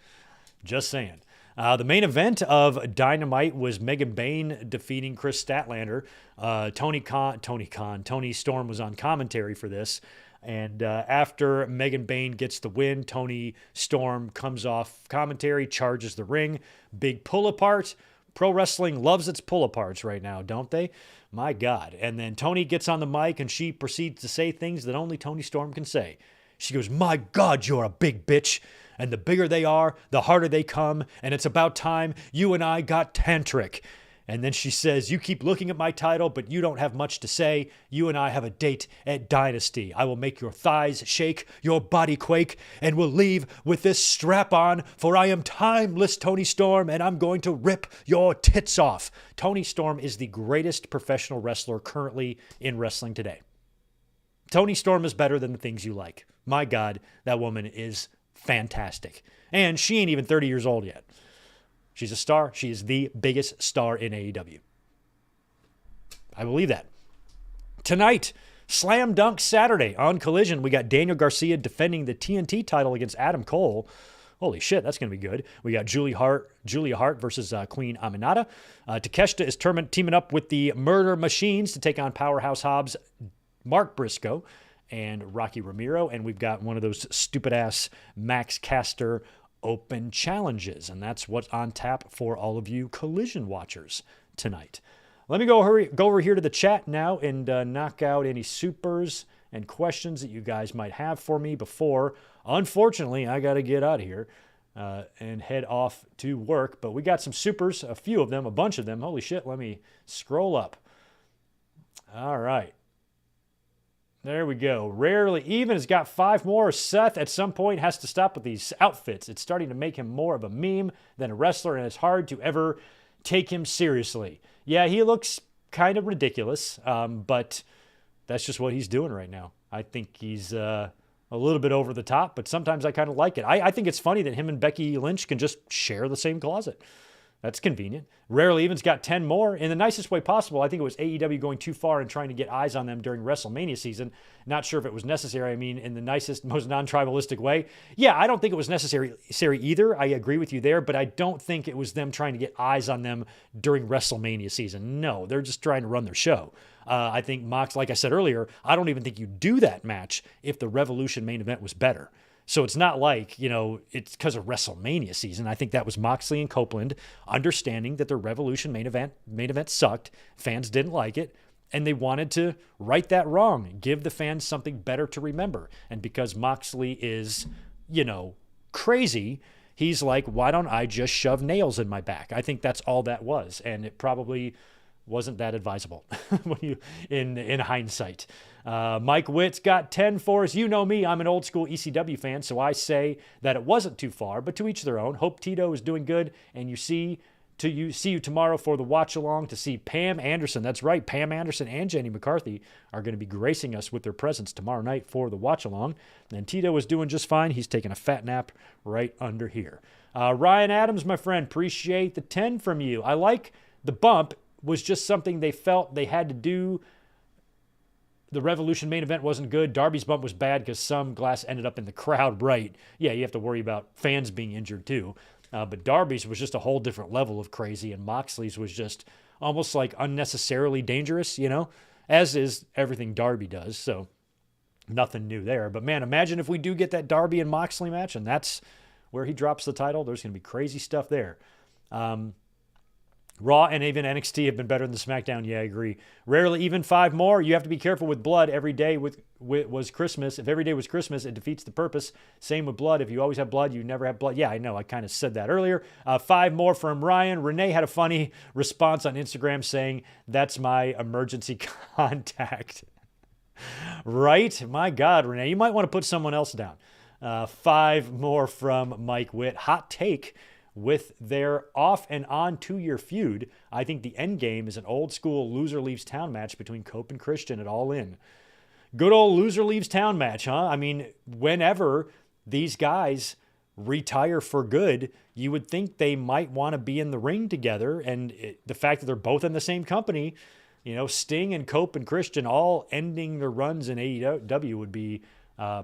The main event of Dynamite was Megan Bayne defeating Chris Statlander. Tony Storm was on commentary for this. And after Megan Bayne gets the win, Tony Storm comes off commentary, charges the ring. Big pull apart. Pro wrestling loves its pull aparts right now, don't they? My God. And then Tony gets on the mic and she proceeds to say things that only Tony Storm can say. She goes, "My God, you're a big bitch. And the bigger they are, the harder they come. And it's about time you and I got tantric." And then she says, "You keep looking at my title, but you don't have much to say. You and I have a date at Dynasty. I will make your thighs shake, your body quake, and we'll leave with this strap on, for I am timeless Tony Storm, and I'm going to rip your tits off." Tony Storm is the greatest professional wrestler currently in wrestling today. Tony Storm is better than the things you like. My God, that woman is fantastic. And she ain't even 30 years old yet. She's a star. She is the biggest star in AEW. I believe that. Tonight, Slam Dunk Saturday on Collision, we got Daniel Garcia defending the TNT title against Adam Cole. Holy shit, that's going to be good. We got Julia Hart versus Queen Aminata. Takeshita is teaming up with the Murder Machines to take on Powerhouse Hobbs, Mark Briscoe, and Rocky Romero. And we've got one of those stupid-ass Max Caster open challenges. And that's what's on tap for all of you Collision watchers tonight. Let me go over here to the chat now and knock out any supers and questions that you guys might have for me before, unfortunately, I got to get out of here and head off to work. But we got some supers, a few of them, a bunch of them. Holy shit, let me scroll up. All right. There we go. Rarely Even has got 5 more. Seth at some point has to stop with these outfits. It's starting to make him more of a meme than a wrestler, and it's hard to ever take him seriously. Yeah, he looks kind of ridiculous, but that's just what he's doing right now. I think he's a little bit over the top, but sometimes I kind of like it. I think it's funny that him and Becky Lynch can just share the same closet. That's convenient. Rarely Even's got 10 more. In the nicest way possible, I think it was AEW going too far and trying to get eyes on them during WrestleMania season. Not sure if it was necessary. I mean, in the nicest, most non-tribalistic way. Yeah, I don't think it was necessary either. I agree with you there, but I don't think it was them trying to get eyes on them during WrestleMania season. No, they're just trying to run their show. I think Mox, like I said earlier, I don't even think you do that match if the Revolution main event was better. So it's not like, it's because of WrestleMania season. I think that was Moxley and Copeland understanding that the Revolution main event sucked. Fans didn't like it. And they wanted to right that wrong, give the fans something better to remember. And because Moxley is, crazy, he's like, why don't I just shove nails in my back? I think that's all that was. And it probably wasn't that advisable in hindsight. Mike Witt's got 10 for us. You know me, I'm an old school ECW fan, so I say that it wasn't too far, but to each their own. Hope Tito is doing good, and you see see you tomorrow for the watch along to see Pam Anderson. That's right, Pam Anderson and Jenny McCarthy are going to be gracing us with their presence tomorrow night for the watch along. And Tito is doing just fine. He's taking a fat nap right under here. Ryan Adams, my friend, appreciate the 10 from you. I like the bump. Was just something they felt they had to do. The Revolution main event wasn't good. Darby's bump was bad because some glass ended up in the crowd. Right. Yeah, you have to worry about fans being injured too. But Darby's was just a whole different level of crazy, and Moxley's was just almost like unnecessarily dangerous, as is everything Darby does. So nothing new there. But man, imagine if we do get that Darby and Moxley match, and that's where he drops the title. There's going to be crazy stuff there. Raw and even NXT have been better than the Smackdown. Yeah, I agree. Rarely even 5 more. You have to be careful with blood. Every day was Christmas. If every day was Christmas, it defeats the purpose. Same with blood. If you always have blood, you never have blood. Yeah, I know. I kind of said that earlier. 5 more from Ryan. Renee had a funny response on Instagram saying, "That's my emergency contact." Right? My God, Renee, you might want to put someone else down. 5 more from Mike Witt. Hot take. With their off and on 2-year feud, I think the end game is an old school loser leaves town match between Cope and Christian at All In. Good old loser leaves town match, huh? I mean, whenever these guys retire for good, you would think they might want to be in the ring together. And the fact that they're both in the same company, Sting and Cope and Christian all ending their runs in AEW would be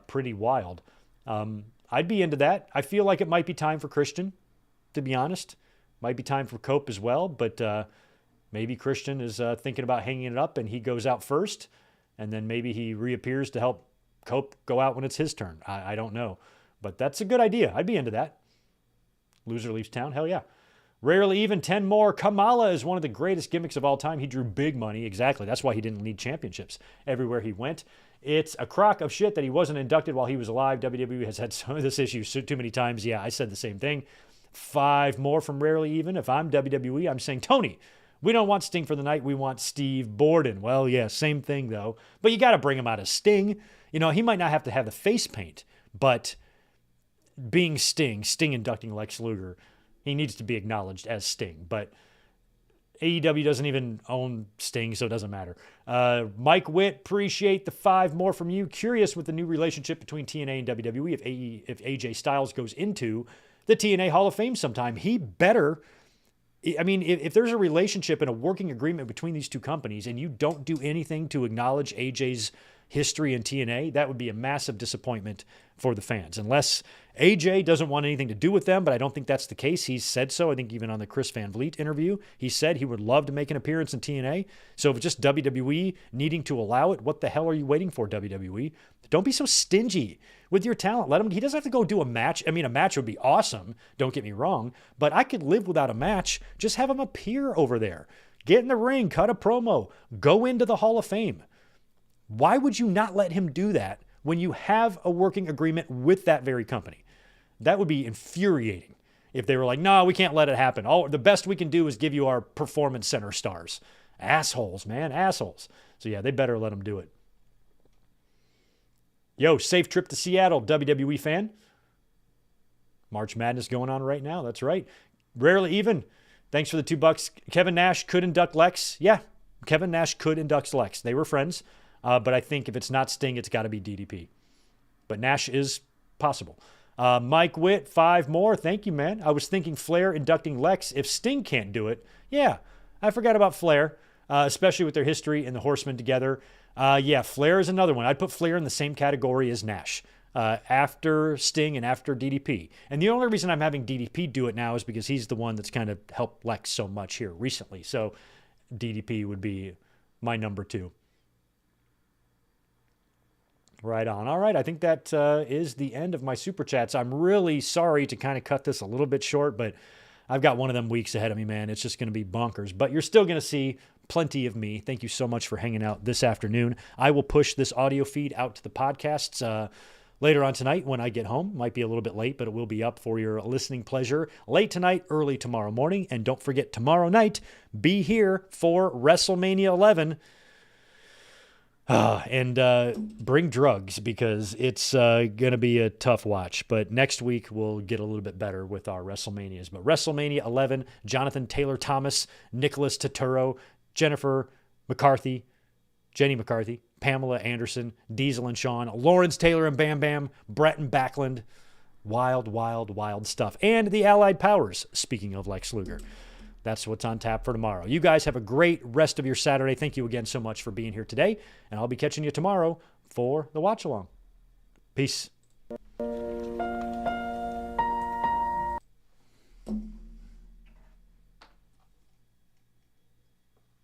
pretty wild. I'd be into that. I feel like it might be time for Christian, to be honest. Might be time for Cope as well, but maybe Christian is thinking about hanging it up and he goes out first, and then maybe he reappears to help Cope go out when it's his turn. I don't know, but that's a good idea. I'd be into that. Loser leaves town, hell yeah. Rarely even 10 more. Kamala is one of the greatest gimmicks of all time. He drew big money, exactly. That's why he didn't need championships everywhere he went. It's a crock of shit that he wasn't inducted while he was alive. WWE has had some of this issue too many times. Yeah, I said the same thing. 5 more from Rarely Even. If I'm WWE, I'm saying, Tony, we don't want Sting for the night. We want Steve Borden. Well, yeah, same thing, though. But you got to bring him out as Sting. He might not have to have the face paint, but being Sting inducting Lex Luger, he needs to be acknowledged as Sting. But AEW doesn't even own Sting, so it doesn't matter. Mike Witt, appreciate the 5 more from you. Curious with the new relationship between TNA and WWE if AJ Styles goes into the TNA Hall of Fame sometime. He better, if there's a relationship and a working agreement between these two companies and you don't do anything to acknowledge AJ's history in TNA, that would be a massive disappointment for the fans. Unless AJ doesn't want anything to do with them, but I don't think that's the case. He's said so. I think even on the Chris Van Vliet interview, he said he would love to make an appearance in TNA. So if it's just WWE needing to allow it, what the hell are you waiting for, WWE? Don't be so stingy with your talent. He doesn't have to go do a match. A match would be awesome. Don't get me wrong, but I could live without a match. Just have him appear over there. Get in the ring, cut a promo, go into the Hall of Fame. Why would you not let him do that when you have a working agreement with that very company? That would be infuriating if they were like, no, we can't let it happen. The best we can do is give you our Performance Center stars. Assholes, man, assholes. So yeah, they better let him do it. Yo, safe trip to Seattle, WWE fan. March Madness going on right now. That's right. Rarely Even. Thanks for the $2. Kevin Nash could induct Lex. Yeah, Kevin Nash could induct Lex. They were friends. But I think if it's not Sting, it's got to be DDP. But Nash is possible. Mike Witt, 5 more. Thank you, man. I was thinking Flair inducting Lex. If Sting can't do it, yeah, I forgot about Flair, especially with their history and the Horsemen together. Yeah, Flair is another one. I'd put Flair in the same category as Nash, after Sting and after DDP. And the only reason I'm having DDP do it now is because he's the one that's kind of helped Lex so much here recently. So DDP would be my number 2. Right on. All right. I think that is the end of my Super Chats. I'm really sorry to kind of cut this a little bit short, but I've got one of them weeks ahead of me, man. It's just going to be bonkers. But you're still going to see plenty of me. Thank you so much for hanging out this afternoon. I will push this audio feed out to the podcasts later on tonight when I get home. Might be a little bit late, but it will be up for your listening pleasure late tonight, early tomorrow morning. And don't forget, tomorrow night, be here for WrestleMania 11. And bring drugs because it's going to be a tough watch. But next week, we'll get a little bit better with our WrestleManias. But WrestleMania 11, Jonathan Taylor Thomas, Nicholas Turturro, Jennifer McCarthy, Jenny McCarthy, Pamela Anderson, Diesel and Sean, Lawrence Taylor and Bam Bam, Brett and Backlund. Wild, wild, wild stuff. And the Allied Powers, speaking of Lex Luger. That's what's on tap for tomorrow. You guys have a great rest of your Saturday. Thank you again so much for being here today. And I'll be catching you tomorrow for the watch along. Peace. Thank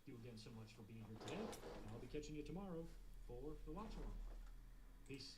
you again so much for being here today. And I'll be catching you tomorrow for the watch along. Peace.